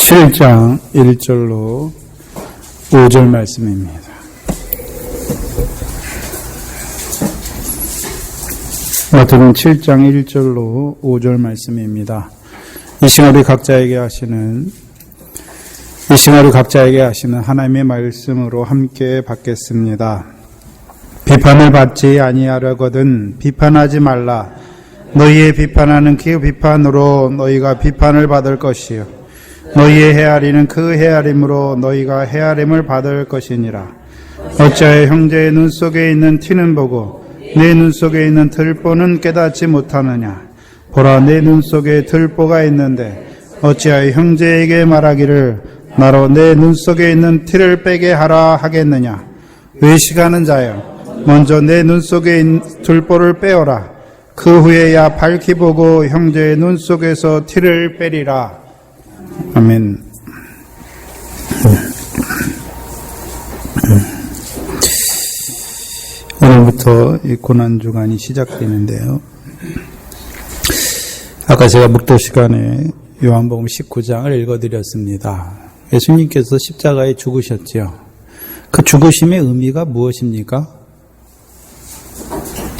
7장 1절로 5절 말씀입니다. 마태복음 7장 1절로 5절 말씀입니다. 이 시간 우리 각자에게 하시는 하나님의 말씀으로 함께 받겠습니다. 비판을 받지 아니하려거든 비판하지 말라. 너희의 비판하는 그 비판으로 너희가 비판을 받을 것이요 너희의 헤아리는 그 헤아림으로 너희가 헤아림을 받을 것이니라. 어찌하여 형제의 눈 속에 있는 티는 보고 내 눈 속에 있는 들보는 깨닫지 못하느냐. 보라, 내 눈 속에 들보가 있는데 어찌하여 형제에게 말하기를 나로 내 눈 속에 있는 티를 빼게 하라 하겠느냐. 외식하는 자여, 먼저 내 눈 속에 있는 들보를 빼어라. 그 후에야 밝히 보고 형제의 눈 속에서 티를 빼리라. 아멘. 오늘부터 이 고난주간이 시작되는데요. 아까 제가 묵도 시간에 요한복음 19장을 읽어드렸습니다. 예수님께서 십자가에 죽으셨죠. 그 죽으심의 의미가 무엇입니까?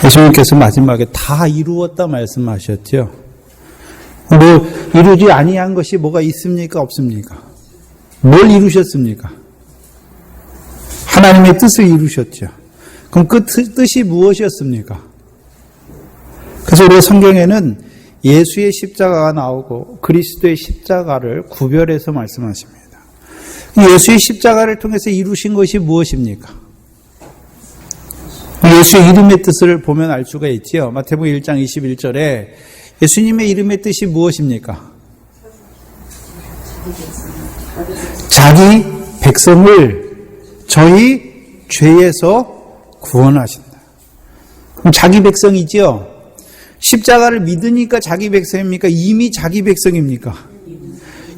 예수님께서 마지막에 다 이루었다 말씀하셨죠. 이루지 아니한 것이 뭐가 있습니까? 없습니까? 뭘 이루셨습니까? 하나님의 뜻을 이루셨죠. 그럼 그 뜻이 무엇이었습니까? 그래서 우리가 성경에는 예수의 십자가가 나오고 그리스도의 십자가를 구별해서 말씀하십니다. 예수의 십자가를 통해서 이루신 것이 무엇입니까? 예수의 이름의 뜻을 보면 알 수가 있지요. 마태복음 1장 21절에 예수님의 이름의 뜻이 무엇입니까? 자기 백성을 저희 죄에서 구원하신다. 그럼 자기 백성이지요? 십자가를 믿으니까 자기 백성입니까? 이미 자기 백성입니까?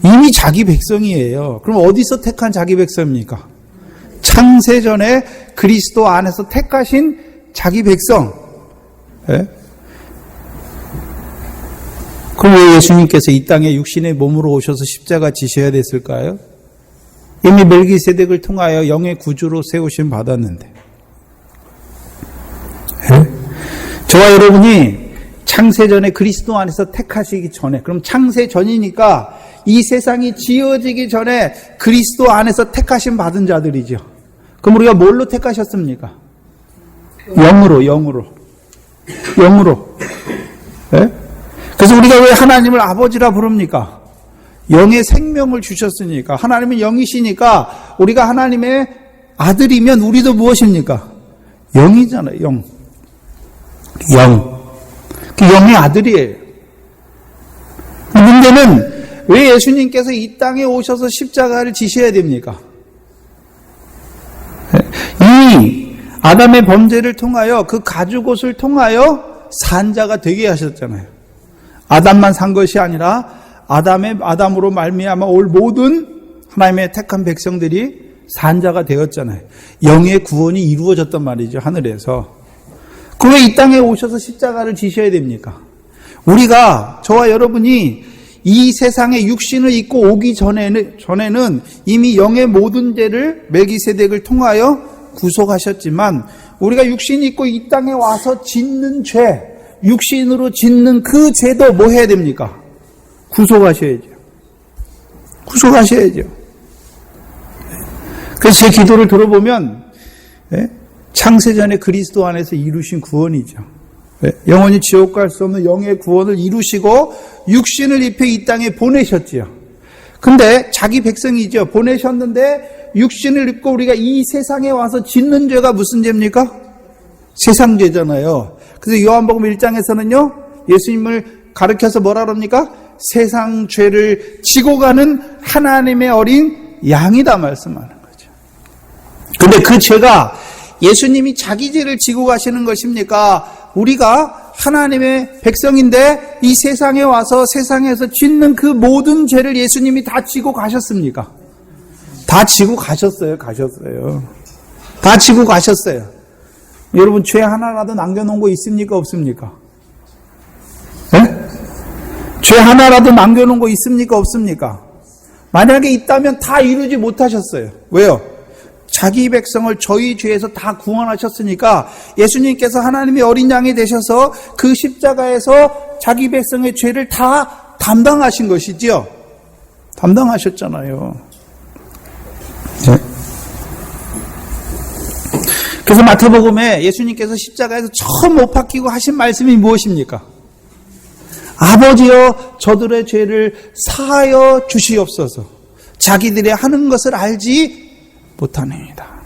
이미 자기 백성이에요. 그럼 어디서 택한 자기 백성입니까? 창세전에 그리스도 안에서 택하신 자기 백성. 네? 그럼 왜 예수님께서 이 땅에 육신의 몸으로 오셔서 십자가 지셔야 됐을까요? 이미 멜기세덱을 통하여 영의 구주로 세우심 받았는데. 네? 저와 여러분이 창세전에 그리스도 안에서 택하시기 전에, 그럼 창세전이니까 이 세상이 지어지기 전에 그리스도 안에서 택하심 받은 자들이죠. 그럼 우리가 뭘로 택하셨습니까? 영으로. 네? 그래서 우리가 왜 하나님을 아버지라 부릅니까? 영의 생명을 주셨으니까. 하나님은 영이시니까 우리가 하나님의 아들이면 우리도 무엇입니까? 영이잖아요. 영. 그 영의 아들이에요. 문제는 왜 예수님께서 이 땅에 오셔서 십자가를 지셔야 됩니까? 이 아담의 범죄를 통하여 그 가죽옷을 통하여 산자가 되게 하셨잖아요. 아담만 산 것이 아니라 아담으로 말미암아 올 모든 하나님의 택한 백성들이 산자가 되었잖아요. 영의 구원이 이루어졌단 말이죠. 하늘에서. 그럼 왜 이 땅에 오셔서 십자가를 지셔야 됩니까? 우리가, 저와 여러분이 이 세상에 육신을 입고 오기 전에는 이미 영의 모든 죄를 멜기세덱을 통하여 구속하셨지만 우리가 육신 입고 이 땅에 와서 짓는 죄, 육신으로 짓는 그 죄도 뭐 해야 됩니까? 구속하셔야죠. 그래서 제 기도를 들어보면 창세전에 그리스도 안에서 이루신 구원이죠. 영원히 지옥 갈 수 없는 영의 구원을 이루시고 육신을 입혀 이 땅에 보내셨지요. 근데 자기 백성이죠. 보내셨는데 육신을 입고 우리가 이 세상에 와서 짓는 죄가 무슨 죄입니까? 세상 죄잖아요. 그래서 요한복음 1장에서는요. 예수님을 가르쳐서 뭐라 그럽니까? 세상 죄를 지고 가는 하나님의 어린 양이다 말씀하는 거죠. 근데 그 죄가 예수님이 자기 죄를 지고 가시는 것입니까? 우리가 하나님의 백성인데 이 세상에 와서 세상에서 짓는 그 모든 죄를 예수님이 다 지고 가셨습니까? 다 지고 가셨어요. 다 지고 가셨어요. 여러분 죄 하나라도 남겨놓은 거 있습니까? 없습니까? 네? 죄 하나라도 남겨놓은 거 있습니까? 없습니까? 만약에 있다면 다 이루지 못하셨어요. 왜요? 자기 백성을 저희 죄에서 다 구원하셨으니까 예수님께서 하나님의 어린 양이 되셔서 그 십자가에서 자기 백성의 죄를 다 담당하신 것이지요. 담당하셨잖아요. 네. 그래서 마태복음에 예수님께서 십자가에서 처음 못 박히고 하신 말씀이 무엇입니까? 아버지여 저들의 죄를 사하여 주시옵소서. 자기들이 하는 것을 알지 못하느니라.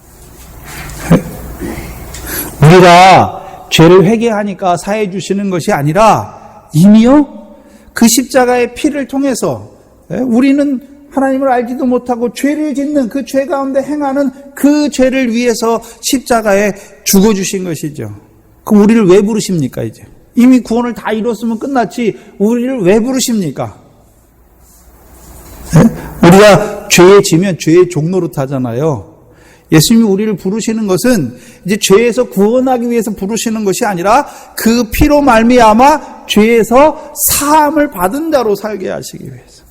우리가 죄를 회개하니까 사해 주시는 것이 아니라 이미요 그 십자가의 피를 통해서 우리는 하나님을 알지도 못하고 죄를 짓는 그 죄 가운데 행하는 그 죄를 위해서 십자가에 죽어주신 것이죠. 그럼 우리를 왜 부르십니까 이제? 이미 구원을 다 이뤘으면 끝났지 우리를 왜 부르십니까? 우리가 죄에 지면 죄의 종노릇 하잖아요. 예수님이 우리를 부르시는 것은 이제 죄에서 구원하기 위해서 부르시는 것이 아니라 그 피로 말미암아 죄에서 사함을 받은 자로 살게 하시기 위해서.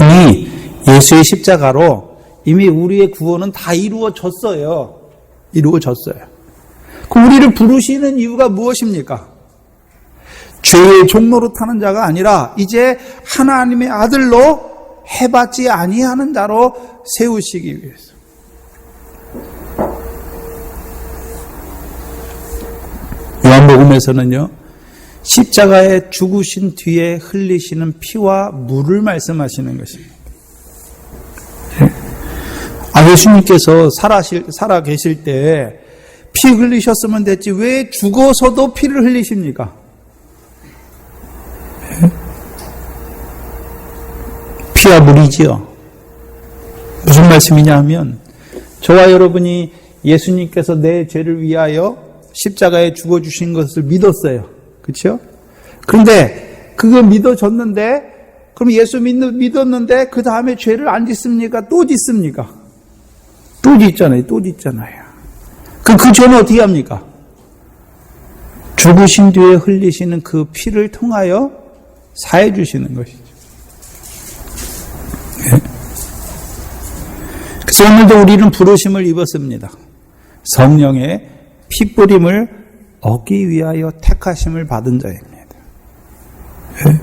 이미 예수의 십자가로 이미 우리의 구원은 다 이루어졌어요. 이루어졌어요. 그럼 우리를 부르시는 이유가 무엇입니까? 죄의 종로로 타는 자가 아니라 이제 하나님의 아들로 해받지 아니하는 자로 세우시기 위해서. 요한복음에서는요, 십자가에 죽으신 뒤에 흘리시는 피와 물을 말씀하시는 것입니다. 예수님께서 살아 계실 때 피 흘리셨으면 됐지 왜 죽어서도 피를 흘리십니까? 피와 물이지요. 무슨 말씀이냐 하면 저와 여러분이 예수님께서 내 죄를 위하여 십자가에 죽어주신 것을 믿었어요. 그렇죠? 그런데 그거 믿어졌는데 그럼 예수 믿었는데 그 다음에 죄를 안 짓습니까? 또 짓습니까? 또 짓잖아요. 그럼 그 죄는 어떻게 합니까? 죽으신 뒤에 흘리시는 그 피를 통하여 사해 주시는 것이죠. 네. 그래서 오늘도 우리는 부르심을 입었습니다. 성령의 피뿌림을 얻기 위하여 택하심을 받은 자입니다. 네.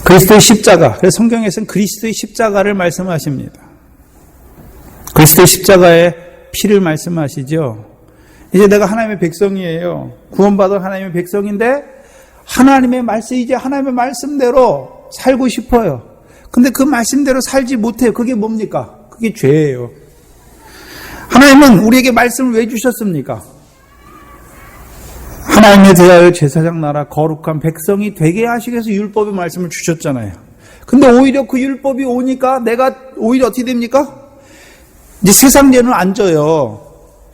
그리스도의 십자가, 그래서 성경에서는 그리스도의 십자가를 말씀하십니다. 그리스도의 십자가의 피를 말씀하시죠. 이제 내가 하나님의 백성이에요. 구원받은 하나님의 백성인데 하나님의 말씀, 이제 하나님의 말씀대로 살고 싶어요. 근데 그 말씀대로 살지 못해요. 그게 뭡니까? 그게 죄예요. 하나님은 우리에게 말씀을 왜 주셨습니까? 하나님에 대하여 제사장 나라 거룩한 백성이 되게 하시기 위해서 율법의 말씀을 주셨잖아요. 근데 오히려 그 율법이 오니까 내가 오히려 어떻게 됩니까? 이제 세상죄는 안 져요.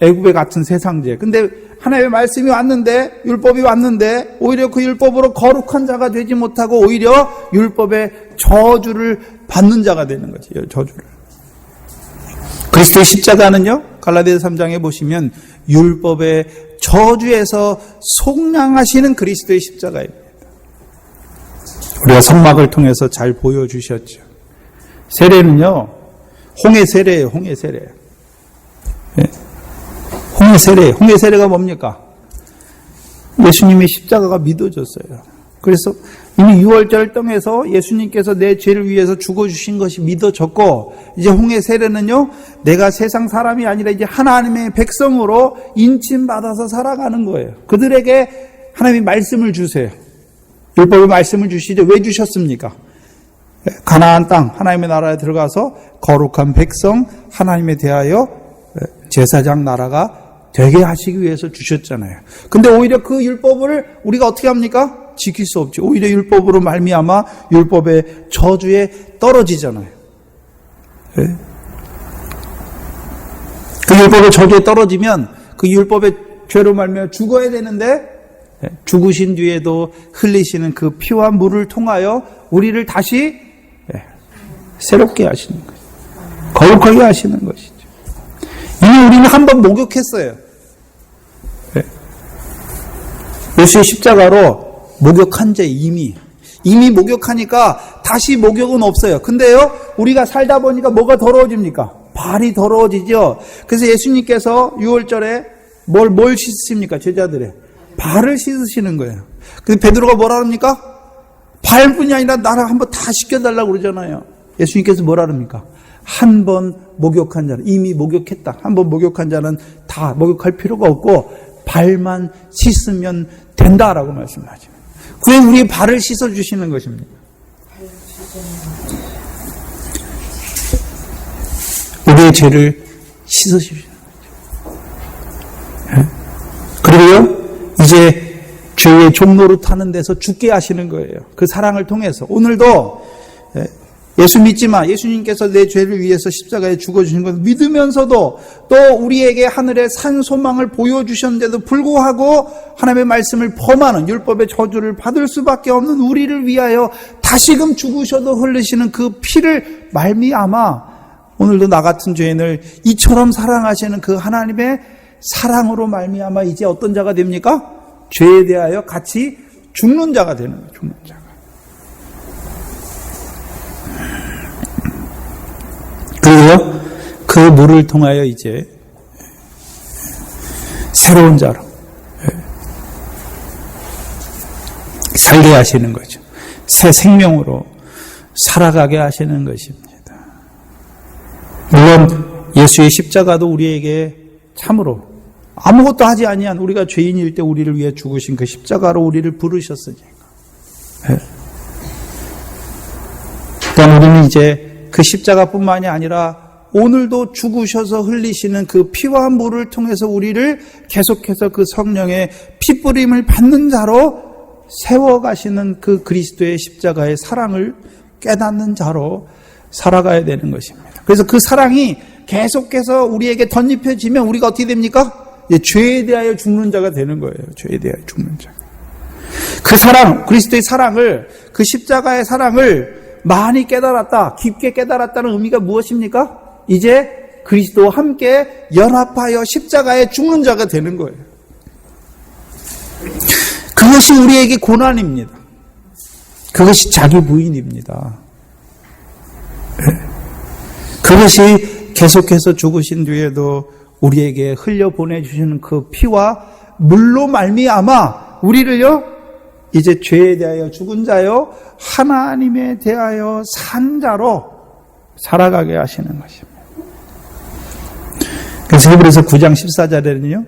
애굽의 같은 세상죄. 근데 하나님의 말씀이 왔는데, 율법이 왔는데 오히려 그 율법으로 거룩한 자가 되지 못하고 오히려 율법의 저주를 받는 자가 되는 거죠. 저주를. 그리스도의 십자가는요, 갈라디아서 3장에 보시면 율법의 저주에서 속량하시는 그리스도의 십자가입니다. 우리가 성막을 통해서 잘 보여주셨죠. 세례는요, 홍해 세례예요. 홍해 세례. 네. 홍해 세례. 홍해 세례가 뭡니까? 예수님의 십자가가 믿어졌어요. 그래서 이미 6월절 땅에서 예수님께서 내 죄를 위해서 죽어주신 것이 믿어졌고, 이제 홍해 세례는요, 내가 세상 사람이 아니라 이제 하나님의 백성으로 인침받아서 살아가는 거예요. 그들에게 하나님이 말씀을 주세요. 율법의 말씀을 주시죠. 왜 주셨습니까? 가나안 땅, 하나님의 나라에 들어가서 거룩한 백성, 하나님에 대하여 제사장 나라가 되게 하시기 위해서 주셨잖아요. 근데 오히려 그 율법을 우리가 어떻게 합니까? 지킬 수 없죠. 오히려 율법으로 말미암아 율법의 저주에 떨어지잖아요. 네? 그 율법의 저주에 떨어지면 그 율법의 죄로 말미암아 죽어야 되는데 죽으신 뒤에도 흘리시는 그 피와 물을 통하여 우리를 다시 새롭게 하시는 거죠. 거룩하게 하시는 것이죠. 이미 우리는 한번 목욕했어요. 예수의 십자가로 목욕한 죄 이미 목욕하니까 다시 목욕은 없어요. 근데요, 우리가 살다 보니까 뭐가 더러워집니까? 발이 더러워지죠. 그래서 예수님께서 6월절에 뭘 씻으십니까? 제자들의 발을 씻으시는 거예요. 근데 베드로가 뭐라 합니까? 발뿐이 아니라 나를 한번 다 씻겨달라고 그러잖아요. 예수님께서 뭐라 합니까? 한 번 목욕한 자는, 이미 목욕했다. 한 번 목욕한 자는 다 목욕할 필요가 없고 발만 씻으면 된다라고 말씀하죠. 왜 우리 발을 씻어주시는 것입니까? 우리의 죄를 씻어주시는 거죠. 그리고요, 이제 죄의 종로로 타는 데서 죽게 하시는 거예요. 그 사랑을 통해서. 오늘도 예수 믿지만 예수님께서 내 죄를 위해서 십자가에 죽어주신 것 믿으면서도 또 우리에게 하늘의 산 소망을 보여주셨는데도 불구하고 하나님의 말씀을 범하는 율법의 저주를 받을 수밖에 없는 우리를 위하여 다시금 죽으셔도 흘리시는 그 피를 말미암아 오늘도 나 같은 죄인을 이처럼 사랑하시는 그 하나님의 사랑으로 말미암아 이제 어떤 자가 됩니까? 죄에 대하여 같이 죽는 자가 되는 거예요. 죽는 자가. 그리고 그 물을 통하여 이제 새로운 자로 살게 하시는 거죠. 새 생명으로 살아가게 하시는 것입니다. 물론 예수의 십자가도 우리에게 참으로 아무것도 하지 아니한 우리가 죄인일 때 우리를 위해 죽으신 그 십자가로 우리를 부르셨으니까. 또한 우리는 이제 그 십자가뿐만이 아니라 오늘도 죽으셔서 흘리시는 그 피와 물을 통해서 우리를 계속해서 그 성령의 피뿌림을 받는 자로 세워가시는 그 그리스도의 십자가의 사랑을 깨닫는 자로 살아가야 되는 것입니다. 그래서 그 사랑이 계속해서 우리에게 덧입혀지면 우리가 어떻게 됩니까? 죄에 대하여 죽는 자가 되는 거예요. 죄에 대하여 죽는 자. 그 사랑, 그리스도의 사랑을, 그 십자가의 사랑을 많이 깨달았다, 깊게 깨달았다는 의미가 무엇입니까? 이제 그리스도와 함께 연합하여 십자가에 죽는 자가 되는 거예요. 그것이 우리에게 고난입니다. 그것이 자기 부인입니다. 그것이 계속해서 죽으신 뒤에도 우리에게 흘려보내주시는 그 피와 물로 말미암아 우리를요 이제 죄에 대하여 죽은 자요 하나님에 대하여 산 자로 살아가게 하시는 것입니다. 그래서 히브리서 9장 14절에는요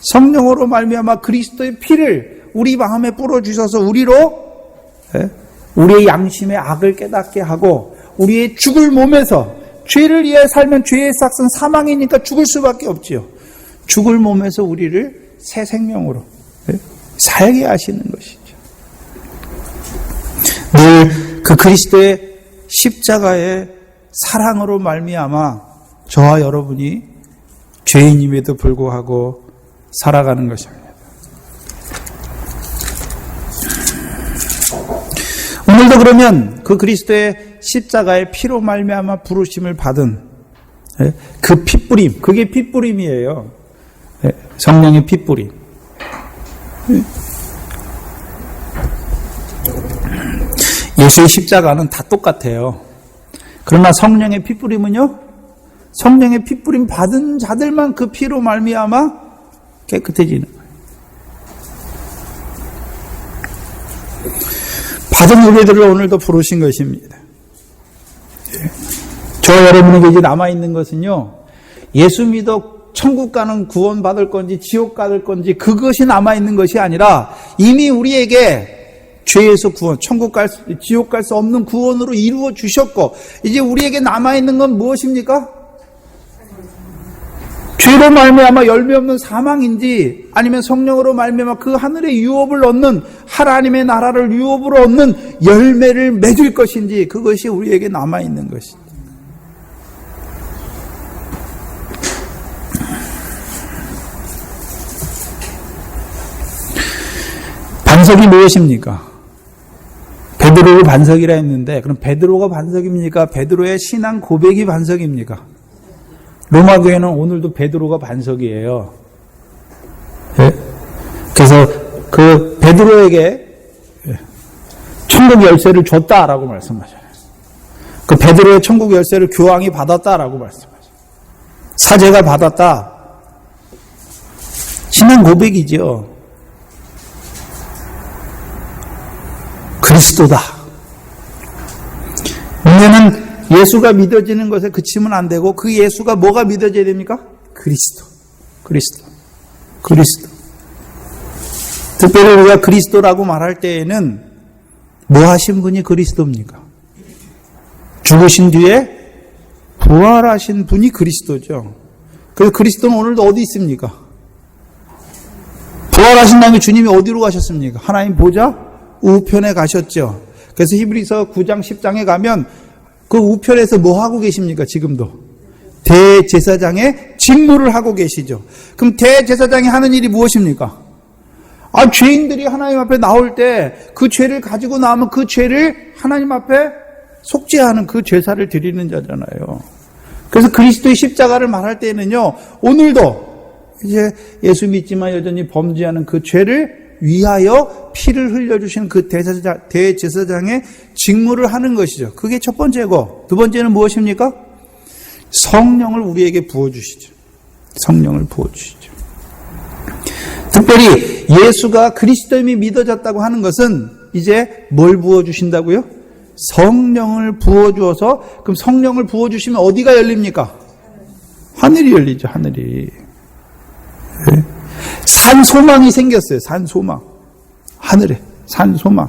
성령으로 말미암아 그리스도의 피를 우리 마음에 뿌려주셔서 우리의 양심의 악을 깨닫게 하고 우리의 죽을 몸에서 죄를 위해 살면 죄의 삭은 사망이니까 죽을 수밖에 없지요. 죽을 몸에서 우리를 새 생명으로 살게 하시는 것이죠. 늘 그 그리스도의 십자가의 사랑으로 말미암아 저와 여러분이 죄인임에도 불구하고 살아가는 것입니다. 오늘도 그러면 그 그리스도의 십자가의 피로 말미암아 부르심을 받은 그 핏뿌림, 그게 핏뿌림이에요. 성령의 핏뿌림. 예수의 십자가는 다 똑같아요. 그러나 성령의 핏뿌림은요, 성령의 핏뿌림 받은 자들만 그 피로 말미암아 깨끗해지는 거예요. 받은 우리들을 오늘도 부르신 것입니다. 저와 여러분에게 이제 남아있는 것은요, 예수 믿어 천국 가는 구원 받을 건지 지옥 가는 건지 그것이 남아있는 것이 아니라 이미 우리에게 죄에서 구원, 지옥 갈 수 없는 구원으로 이루어 주셨고 이제 우리에게 남아있는 건 무엇입니까? 죄로 말미암아 열매 없는 사망인지 아니면 성령으로 말미암아 그 하늘의 유업을 얻는 하나님의 나라를 유업으로 얻는 열매를 맺을 것인지 그것이 우리에게 남아있는 것입니다. 반석이 무엇입니까? 베드로를 반석이라 했는데 그럼 베드로가 반석입니까? 베드로의 신앙 고백이 반석입니까? 로마 교회는 오늘도 베드로가 반석이에요. 네? 그래서 그 베드로에게 천국 열쇠를 줬다라고 말씀하잖아요. 그 베드로의 천국 열쇠를 교황이 받았다라고 말씀하죠. 사제가 받았다. 신앙 고백이죠. 그리스도다. 문제는 예수가 믿어지는 것에 그치면 안 되고 그 예수가 뭐가 믿어져야 됩니까? 그리스도. 특별히 우리가 그리스도라고 말할 때에는 뭐 하신 분이 그리스도입니까? 죽으신 뒤에 부활하신 분이 그리스도죠. 그래서 그리스도는 오늘도 어디 있습니까? 부활하신 다음에 주님이 어디로 가셨습니까? 하나님 보좌 우편에 가셨죠. 그래서 히브리서 9장 10장에 가면 그 우편에서 뭐 하고 계십니까? 지금도 대제사장의 직무를 하고 계시죠. 그럼 대제사장이 하는 일이 무엇입니까? 죄인들이 하나님 앞에 나올 때 그 죄를 가지고 나오면 그 죄를 하나님 앞에 속죄하는 그 제사를 드리는 자잖아요. 그래서 그리스도의 십자가를 말할 때는요, 오늘도 이제 예수 믿지만 여전히 범죄하는 그 죄를 위하여 피를 흘려주시는 그 대제사장의 직무를 하는 것이죠. 그게 첫 번째고, 두 번째는 무엇입니까? 성령을 우리에게 부어주시죠. 성령을 부어주시죠. 특별히 예수가 그리스도임이 믿어졌다고 하는 것은 이제 뭘 부어주신다고요? 성령을 부어주어서, 그럼 성령을 부어주시면 어디가 열립니까? 하늘이 열리죠, 하늘이. 네. 산소망이 생겼어요, 산소망. 하늘에, 산소망.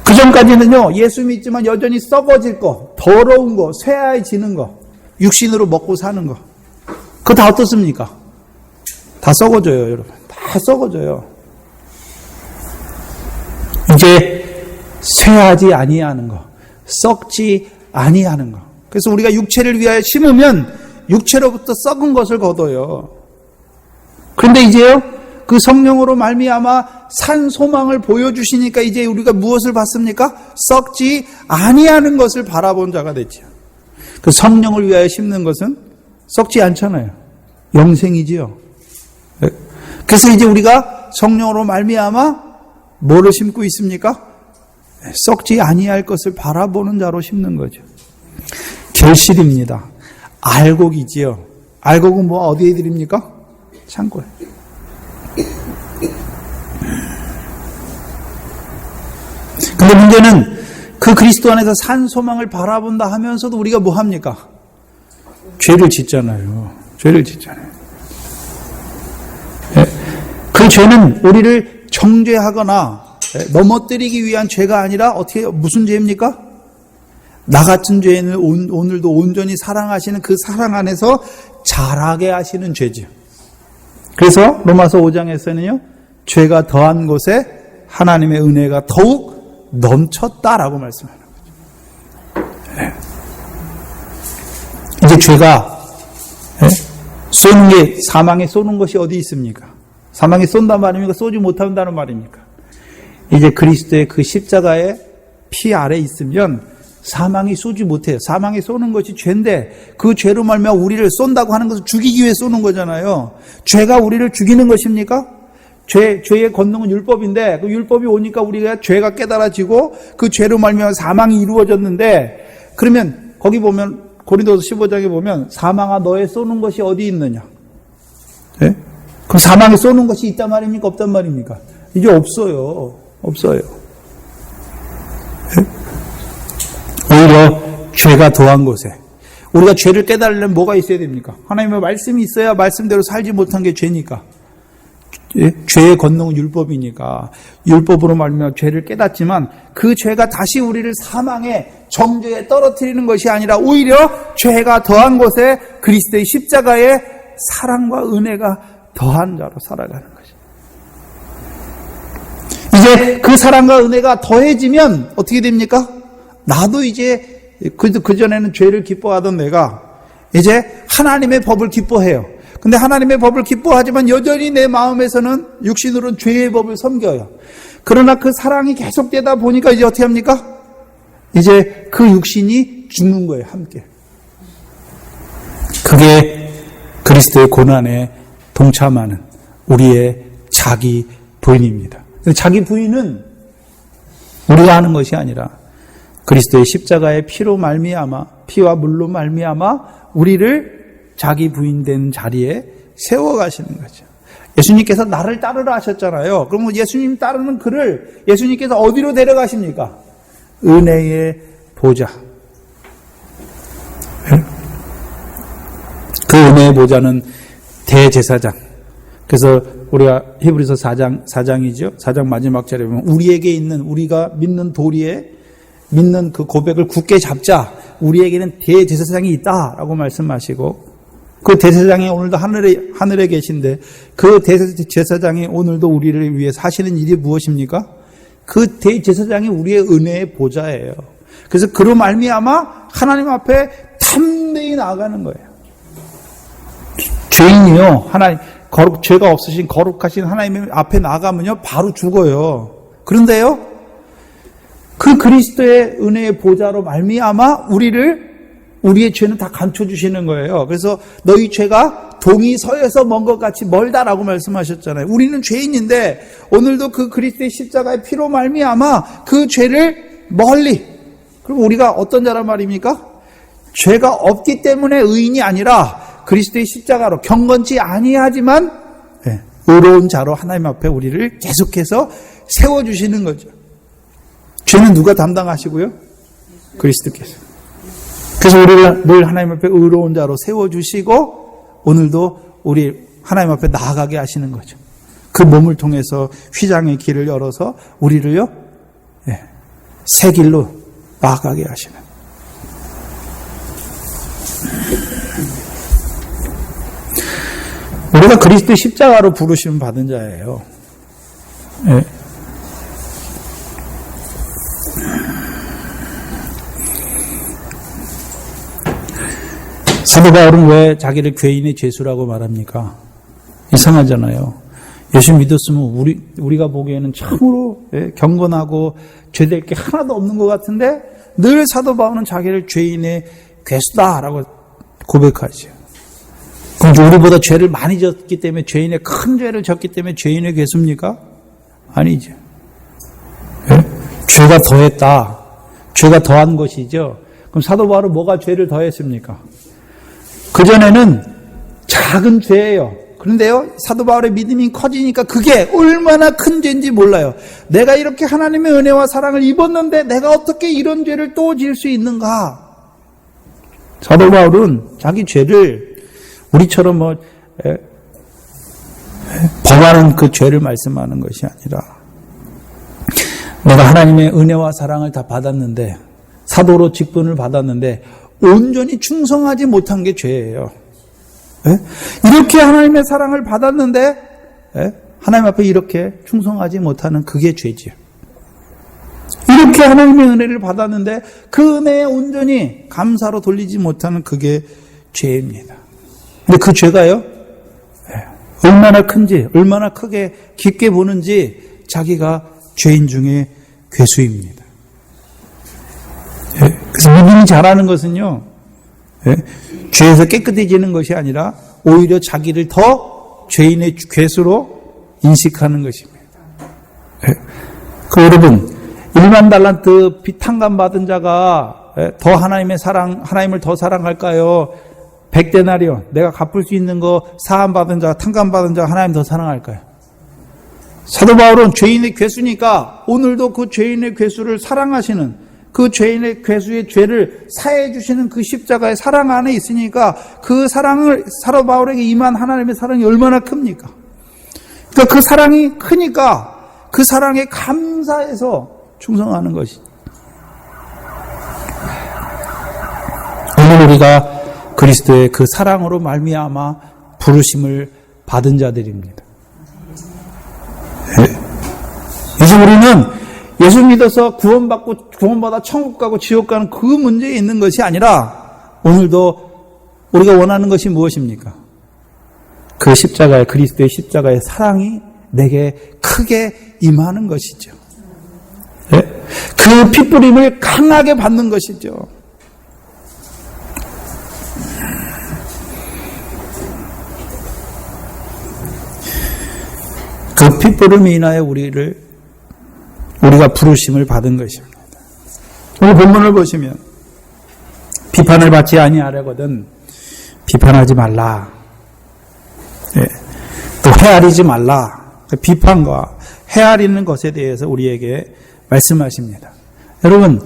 그 전까지는요, 예수 믿지만 여전히 썩어질 거, 더러운 거, 쇠하해지는 거, 육신으로 먹고 사는 거. 그거 다 어떻습니까? 다 썩어져요, 여러분. 다 썩어져요. 이제 쇠하지 아니하는 거, 썩지 아니하는 거. 그래서 우리가 육체를 위하여 심으면 육체로부터 썩은 것을 거둬요. 그런데 이제요, 그 성령으로 말미암아 산 소망을 보여주시니까 이제 우리가 무엇을 봤습니까? 썩지 아니하는 것을 바라본 자가 됐죠. 그 성령을 위하여 심는 것은 썩지 않잖아요. 영생이지요. 그래서 이제 우리가 성령으로 말미암아 뭐를 심고 있습니까? 썩지 아니할 것을 바라보는 자로 심는 거죠. 결실입니다. 알곡이지요. 알곡은 뭐 어디에 드립니까? 창고에. 근데 문제는 그 그리스도 안에서 산 소망을 바라본다 하면서도 우리가 뭐 합니까? 죄를 짓잖아요. 죄를 짓잖아요. 그 죄는 우리를 정죄하거나 넘어뜨리기 위한 죄가 아니라 어떻게 무슨 죄입니까? 나 같은 죄인을 오늘도 온전히 사랑하시는 그 사랑 안에서 자라게 하시는 죄죠. 그래서 로마서 5장에서는요, 죄가 더한 곳에 하나님의 은혜가 더욱 넘쳤다라고 말씀하는 거죠. 이제 죄가 쏘는 게, 사망에 쏘는 것이 어디 있습니까? 사망에 쏜단 말입니까? 쏘지 못한다는 말입니까? 이제 그리스도의 그 십자가의 피 아래 있으면 사망이 쏘지 못해요. 사망에 쏘는 것이 죄인데 그 죄로 말미암아 우리를 쏜다고 하는 것은 죽이기 위해 쏘는 거잖아요. 죄가 우리를 죽이는 것입니까? 죄의 권능은 율법인데 그 율법이 오니까 우리가 죄가 깨달아지고 그 죄로 말미암아 사망이 이루어졌는데, 그러면 거기 보면 고린도서 15장에 보면 사망아 너의 쏘는 것이 어디 있느냐? 네? 그럼 사망에 쏘는 것이 있단 말입니까? 없단 말입니까? 이게 없어요. 없어요. 네? 오히려 죄가 더한 곳에, 우리가 죄를 깨달으려면 뭐가 있어야 됩니까? 하나님의 말씀이 있어야 말씀대로 살지 못한 게 죄니까. 죄의 권능은 율법이니까 율법으로 말미암아 죄를 깨닫지만 그 죄가 다시 우리를 사망의 정죄에 떨어뜨리는 것이 아니라 오히려 죄가 더한 곳에 그리스도의 십자가의 사랑과 은혜가 더한 자로 살아가는 것입니다. 이제 그 사랑과 은혜가 더해지면 어떻게 됩니까? 나도 이제 그전에는 죄를 기뻐하던 내가 이제 하나님의 법을 기뻐해요. 근데 하나님의 법을 기뻐하지만 여전히 내 마음에서는 육신으로는 죄의 법을 섬겨요. 그러나 그 사랑이 계속되다 보니까 이제 어떻게 합니까? 이제 그 육신이 죽는 거예요, 함께. 그게 그리스도의 고난에 동참하는 우리의 자기 부인입니다. 자기 부인은 우리가 하는 것이 아니라 그리스도의 십자가의 피로 말미암아, 피와 물로 말미암아 우리를 자기 부인된 자리에 세워가시는 거죠. 예수님께서 나를 따르라 하셨잖아요. 그러면 예수님 따르는 그를 예수님께서 어디로 데려가십니까? 은혜의 보좌. 그 은혜의 보좌는 대제사장. 그래서 우리가 히브리서 4장이죠. 4장 마지막 절에 보면 우리에게 있는, 우리가 믿는 도리에 믿는 그 고백을 굳게 잡자. 우리에게는 대제사장이 있다라고 말씀하시고, 그 대제사장이 오늘도 하늘에 계신데 그 대제사장이 오늘도 우리를 위해서 하시는 일이 무엇입니까? 그 대제사장이 우리의 은혜의 보좌예요. 그래서 그로 말미암아 하나님 앞에 담대히 나아가는 거예요. 죄인이요, 하나님 죄가 없으신 거룩하신 하나님 앞에 나가면요 바로 죽어요. 그런데요, 그 그리스도의 은혜의 보좌로 말미암아 우리의 죄는 다 감춰주시는 거예요. 그래서 너희 죄가 동이 서에서 먼 것 같이 멀다라고 말씀하셨잖아요. 우리는 죄인인데 오늘도 그 그리스도의 십자가의 피로 말미암아 그 죄를 멀리, 그리고 우리가 어떤 자란 말입니까? 죄가 없기 때문에 의인이 아니라 그리스도의 십자가로 경건치 아니하지만 의로운 자로 하나님 앞에 우리를 계속해서 세워주시는 거죠. 죄는 누가 담당하시고요? 그리스도께서. 그래서 우리를 늘 하나님 앞에 의로운 자로 세워주시고 오늘도 우리 하나님 앞에 나아가게 하시는 거죠. 그 몸을 통해서 휘장의 길을 열어서 우리를요, 새 길로 나아가게 하시는. 우리가 그리스도의 십자가로 부르심 받은 자예요. 사도 바울은 왜 자기를 죄인의 죄수라고 말합니까? 이상하잖아요. 예수 믿었으면 우리가 보기에는 참으로 경건하고 죄될 게 하나도 없는 것 같은데 늘 사도 바울은 자기를 죄인의 괴수다라고 고백하죠. 그럼 우리보다 죄를 많이 졌기 때문에, 죄인의 큰 죄를 졌기 때문에 죄인의 괴수입니까? 아니죠. 죄가 더했다. 죄가 더한 것이죠. 그럼 사도 바울은 뭐가 죄를 더했습니까? 그전에는 작은 죄예요. 그런데요, 사도 바울의 믿음이 커지니까 그게 얼마나 큰 죄인지 몰라요. 내가 이렇게 하나님의 은혜와 사랑을 입었는데 내가 어떻게 이런 죄를 또 지을 수 있는가? 사도 바울은 자기 죄를 우리처럼 범하는 그 죄를 말씀하는 것이 아니라, 내가 하나님의 은혜와 사랑을 다 받았는데, 사도로 직분을 받았는데 온전히 충성하지 못한 게 죄예요. 이렇게 하나님의 사랑을 받았는데 하나님 앞에 이렇게 충성하지 못하는 그게 죄지요. 이렇게 하나님의 은혜를 받았는데 그 은혜에 온전히 감사로 돌리지 못하는 그게 죄입니다. 근데 그 죄가요, 얼마나 큰지, 얼마나 크게 깊게 보는지 자기가 죄인 중에 괴수입니다. 그래서 믿음이 자라는 것은요, 죄에서 깨끗해지는 것이 아니라 오히려 자기를 더 죄인의 괴수로 인식하는 것입니다. 여러분, 1만 달란트 빚 탕감받은 자가 더 하나님을 더 사랑할까요? 100데나리온, 내가 갚을 수 있는 거 사함받은 자, 탕감받은 자 하나님 더 사랑할까요? 사도 바울은 죄인의 괴수니까 오늘도 그 죄인의 괴수를 사랑하시는, 그 죄인의 괴수의 죄를 사해 주시는 그 십자가의 사랑 안에 있으니까 그 사랑을, 사도 바울에게 임한 하나님의 사랑이 얼마나 큽니까? 그러니까 그 사랑이 크니까 그 사랑에 감사해서 충성하는 것이. 오늘 우리가 그리스도의 그 사랑으로 말미암아 부르심을 받은 자들입니다. 그래서 우리는 예수 믿어서 구원받아 천국 가고 지옥 가는 그 문제에 있는 것이 아니라 오늘도 우리가 원하는 것이 무엇입니까? 그 십자가의, 그리스도의 십자가의 사랑이 내게 크게 임하는 것이죠. 그 핏부림을 강하게 받는 것이죠. 그 그 핏불을 인하여 우리가 부르심을 받은 것입니다. 오늘 본문을 보시면 비판을 받지 아니하려거든 비판하지 말라. 예. 또 헤아리지 말라. 비판과 헤아리는 것에 대해서 우리에게 말씀하십니다. 여러분,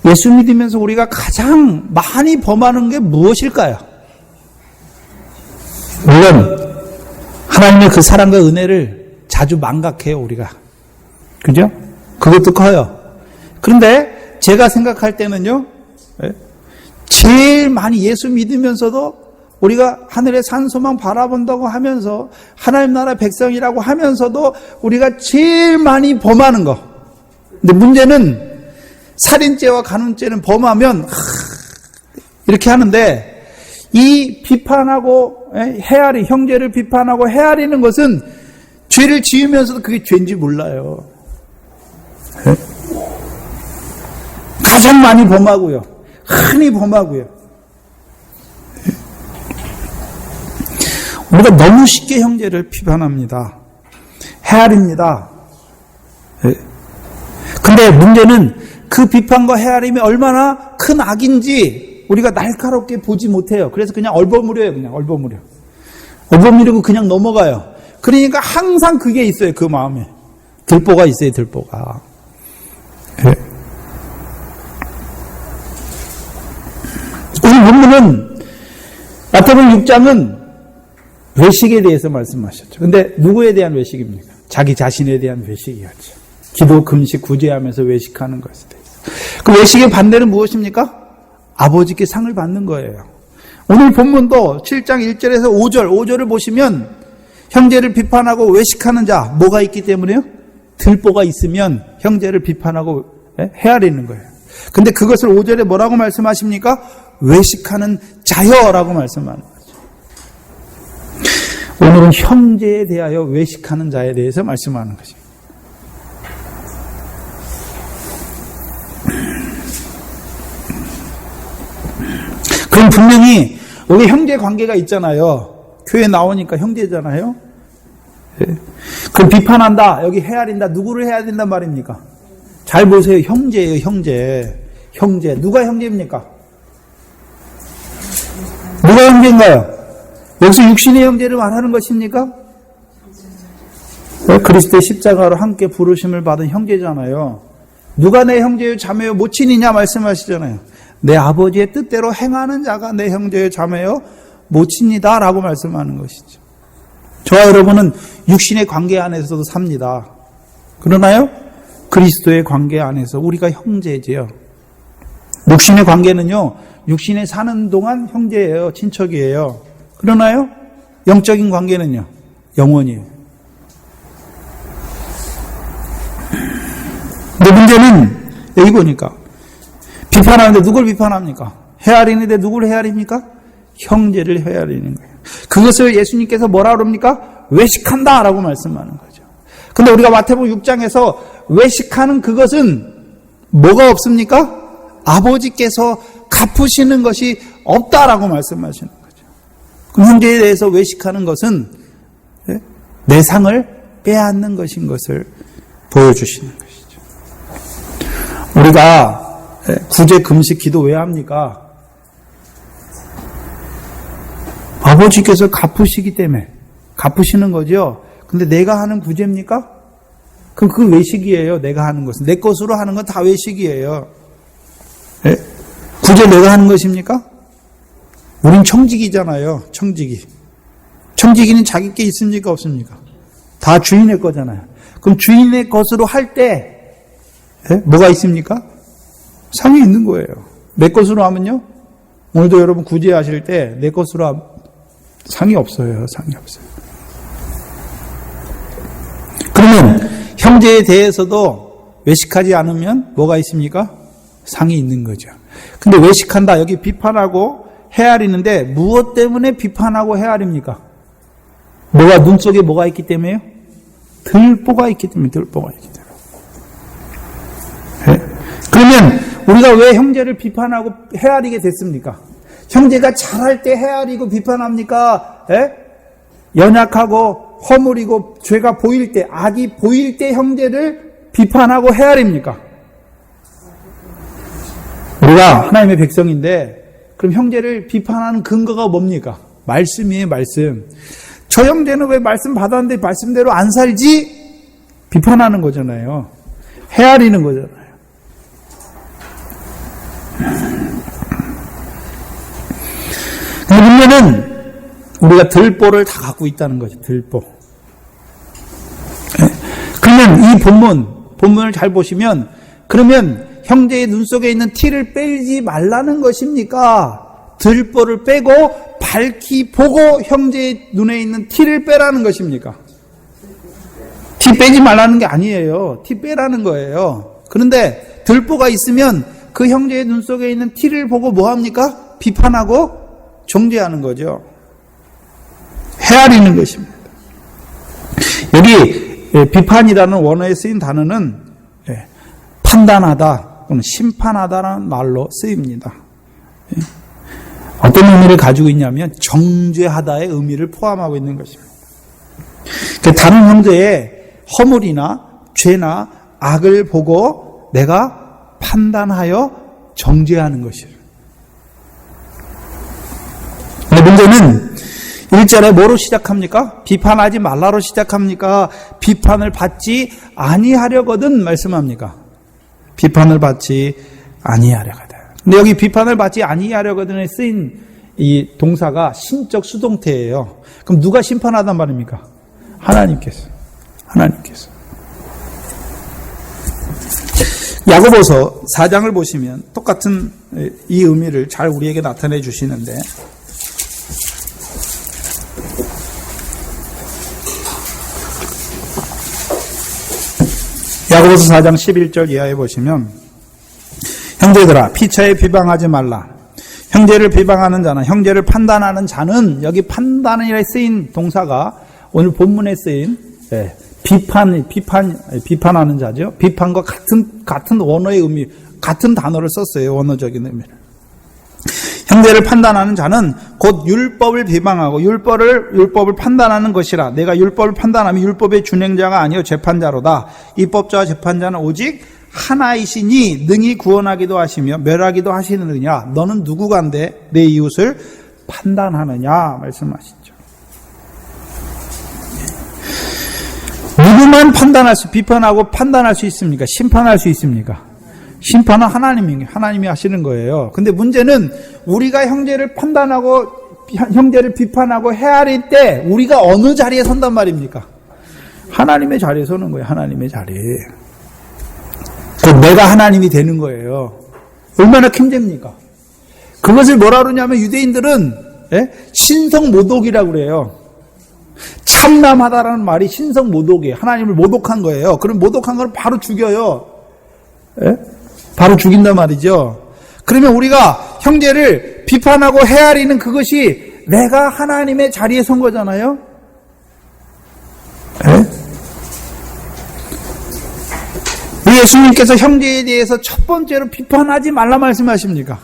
예수 믿으면서 우리가 가장 많이 범하는 게 무엇일까요? 물론 하나님의 그 사랑과 은혜를 자주 망각해요, 우리가. 그죠? 그것도 커요. 그런데 제가 생각할 때는요, 제일 많이 예수 믿으면서도 우리가 하늘의 산소망 바라본다고 하면서 하나님 나라 백성이라고 하면서도 우리가 제일 많이 범하는 거. 근데 문제는 살인죄와 간음죄는 범하면 이렇게 하는데 이 비판하고 헤아리, 형제를 비판하고 헤아리는 것은 죄를 지으면서도 그게 죄인지 몰라요. 가장 많이 범하고요. 흔히 범하고요. 우리가 너무 쉽게 형제를 비판합니다. 헤아립니다. 근데 문제는 그 비판과 헤아림이 얼마나 큰 악인지 우리가 날카롭게 보지 못해요. 그래서 그냥 얼버무려요. 그냥 얼버무려. 얼버무리고 그냥 넘어가요. 그러니까 항상 그게 있어요. 그 마음에. 들보가 있어요. 들보가. 오늘 본문은 마태복음 6장은 외식에 대해서 말씀하셨죠. 근데 누구에 대한 외식입니까? 자기 자신에 대한 외식이었죠. 기도, 금식, 구제하면서 외식하는 것에 대해서. 그 외식의 반대는 무엇입니까? 아버지께 상을 받는 거예요. 오늘 본문도 7장 1절에서 5절을 보시면 형제를 비판하고 외식하는 자, 뭐가 있기 때문에요? 들보가 있으면 형제를 비판하고 헤아리는 거예요. 근데 그것을 5절에 뭐라고 말씀하십니까? 외식하는 자여라고 말씀하는 거죠. 오늘은 형제에 대하여 외식하는 자에 대해서 말씀하는 것입니다. 그럼 분명히 우리 형제 관계가 있잖아요. 교회 나오니까 형제잖아요. 그럼 비판한다, 여기 헤아린다, 누구를 해야 된단 말입니까? 잘 보세요. 형제예요, 형제. 형제. 누가 형제입니까? 누가 형제인가요? 여기서 육신의 형제를 말하는 것입니까? 그리스도의 십자가로 함께 부르심을 받은 형제잖아요. 누가 내 형제요 자매요 모친이냐 말씀하시잖아요. 내 아버지의 뜻대로 행하는 자가 내 형제요 자매요 모친이다 라고 말씀하는 것이죠. 저와 여러분은 육신의 관계 안에서도 삽니다. 그러나요? 그리스도의 관계 안에서 우리가 형제지요. 육신의 관계는요, 육신에 사는 동안 형제예요. 친척이에요. 그러나요? 영적인 관계는요, 영원이에요. 근데 문제는 여기 보니까 비판하는데 누굴 비판합니까? 헤아리는데 누굴 헤아립니까? 형제를 헤아리는 거예요. 그것을 예수님께서 뭐라 그럽니까? 외식한다 라고 말씀하는 거죠. 근데 우리가 마태복음 6장에서 외식하는 그것은 뭐가 없습니까? 아버지께서 갚으시는 것이 없다라고 말씀하시는 거죠. 그 형제에 대해서 외식하는 것은 내 상을 빼앗는 것인 것을 보여주시는 것이죠. 우리가 구제, 금식, 기도 왜 합니까? 아버지께서 갚으시기 때문에 갚으시는 거죠. 근데 내가 하는 구제입니까? 그럼 그 외식이에요. 내가 하는 것은. 내 것으로 하는 건 다 외식이에요. 네? 구제 내가 하는 것입니까? 우린 청지기잖아요. 청지기. 청지기는 자기 게 있습니까? 없습니까? 다 주인의 거잖아요. 그럼 주인의 것으로 할 때 뭐가 있습니까? 상이 있는 거예요. 내 것으로 하면요. 오늘도 여러분 구제하실 때 내 것으로 하면 상이 없어요. 상이 없어요. 그러면 형제에 대해서도 외식하지 않으면 뭐가 있습니까? 상이 있는 거죠. 근데 외식한다. 여기 비판하고 헤아리는데 무엇 때문에 비판하고 헤아립니까? 뭐가 눈 속에 뭐가 있기 때문에요? 들보가 있기 때문에. 들보가 있기 때문에. 네? 그러면 우리가 왜 형제를 비판하고 헤아리게 됐습니까? 형제가 잘할 때 헤아리고 비판합니까? 네? 연약하고 허물이고 죄가 보일 때, 악이 보일 때 형제를 비판하고 헤아립니까? 우리가 하나님의 백성인데 그럼 형제를 비판하는 근거가 뭡니까? 말씀이에요, 말씀. 저 형제는 왜 말씀 받았는데 말씀대로 안 살지? 비판하는 거잖아요. 헤아리는 거잖아요. 근데 문제는 우리가 들보를 다 갖고 있다는 거죠. 들보. 그러면 이 본문을 잘 보시면 그러면 형제의 눈 속에 있는 티를 빼지 말라는 것입니까? 들보를 빼고 밝히 보고 형제의 눈에 있는 티를 빼라는 것입니까? 티 빼지 말라는 게 아니에요. 티 빼라는 거예요. 그런데 들보가 있으면 그 형제의 눈 속에 있는 티를 보고 뭐 합니까? 비판하고 정죄하는 거죠. 헤아리는 것입니다. 여기 비판이라는 원어에 쓰인 단어는 판단하다 또는 심판하다라는 말로 쓰입니다. 어떤 의미를 가지고 있냐면 정죄하다의 의미를 포함하고 있는 것입니다. 다른 형제의 허물이나 죄나 악을 보고 내가 판단하여 정죄하는 것이에요. 근데 문제는 1절에 뭐로 시작합니까? 비판하지 말라로 시작합니까? 비판을 받지 아니하려거든 말씀합니까? 비판을 받지 아니하려거든. 근데 여기 비판을 받지 아니하려거든에 쓰인 이 동사가 신적 수동태예요. 그럼 누가 심판하단 말입니까? 하나님께서. 야고보서 4장을 보시면 똑같은 이 의미를 잘 우리에게 나타내 주시는데 야고보서 4장 11절 이하에 보시면 형제들아 피차에 비방하지 말라. 형제를 비방하는 자나 형제를 판단하는 자는 여기 판단이라 쓰인 동사가 오늘 본문에 쓰인 비판하는 자죠. 비판과 같은 원어의 의미, 같은 단어를 썼어요. 원어적인 의미를. 형제를 판단하는 자는 곧 율법을 비방하고 율법을 판단하는 것이라. 내가 율법을 판단하면 율법의 준행자가 아니요 재판자로다. 입법자와 재판자는 오직 하나이시니 능히 구원하기도 하시며 멸하기도 하시느냐. 너는 누구간데 내 이웃을 판단하느냐 말씀하시죠. 누구만 비판하고 판단할 수 있습니까? 심판할 수 있습니까? 심판은 하나님이 하시는 거예요. 근데 문제는 우리가 형제를 판단하고 형제를 비판하고 헤아릴 때 우리가 어느 자리에 선단 말입니까? 하나님의 자리에 서는 거예요. 하나님의 자리에. 곧 내가 하나님이 되는 거예요. 얼마나 킴집니까? 그것을 뭐라 그러냐면 유대인들은 신성모독이라고 그래요. 참남하다라는 말이 신성모독이에요. 하나님을 모독한 거예요. 그럼 모독한 걸 바로 죽여요. 바로 죽인단 말이죠. 그러면 우리가 형제를 비판하고 헤아리는 그것이 내가 하나님의 자리에 선 거잖아요. 우리 예수님께서 형제에 대해서 첫 번째로 비판하지 말라 말씀하십니까?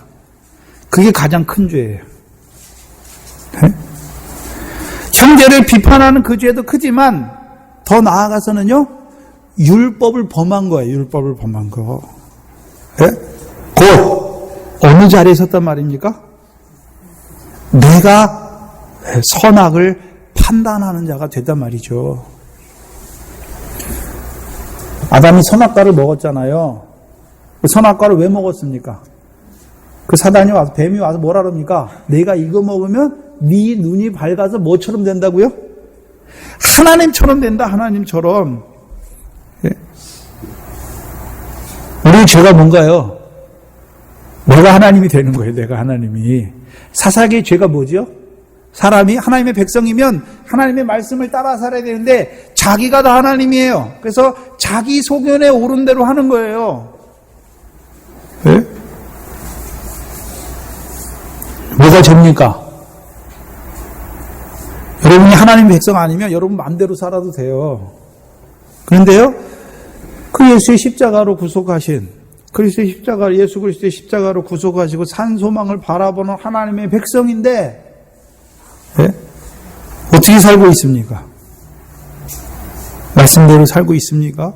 그게 가장 큰 죄예요. 형제를 비판하는 그 죄도 크지만 더 나아가서는요, 율법을 범한 거예요. 율법을 범한 거. 곧 어느 자리에 섰단 말입니까? 내가 선악을 판단하는 자가 됐단 말이죠. 아담이 선악과를 먹었잖아요. 그 선악과를 왜 먹었습니까? 그 사단이 와서, 뱀이 와서 뭐라 그럽니까? 내가 이거 먹으면 네 눈이 밝아서 뭐처럼 된다고요? 하나님처럼 된다, 하나님처럼. 우리 죄가 뭔가요? 내가 하나님이 되는 거예요, 내가 하나님이. 사사기의 죄가 뭐죠? 사람이 하나님의 백성이면 하나님의 말씀을 따라 살아야 되는데 자기가 다 하나님이에요. 그래서 자기 소견에 옳은 대로 하는 거예요. 네? 뭐가 죄입니까? 여러분이 하나님 백성 아니면 여러분 마음대로 살아도 돼요. 그런데요, 그 예수의 십자가로 구속하신, 예수 그리스도의 십자가로 구속하시고 산 소망을 바라보는 하나님의 백성인데, 네? 어떻게 살고 있습니까? 말씀대로 살고 있습니까?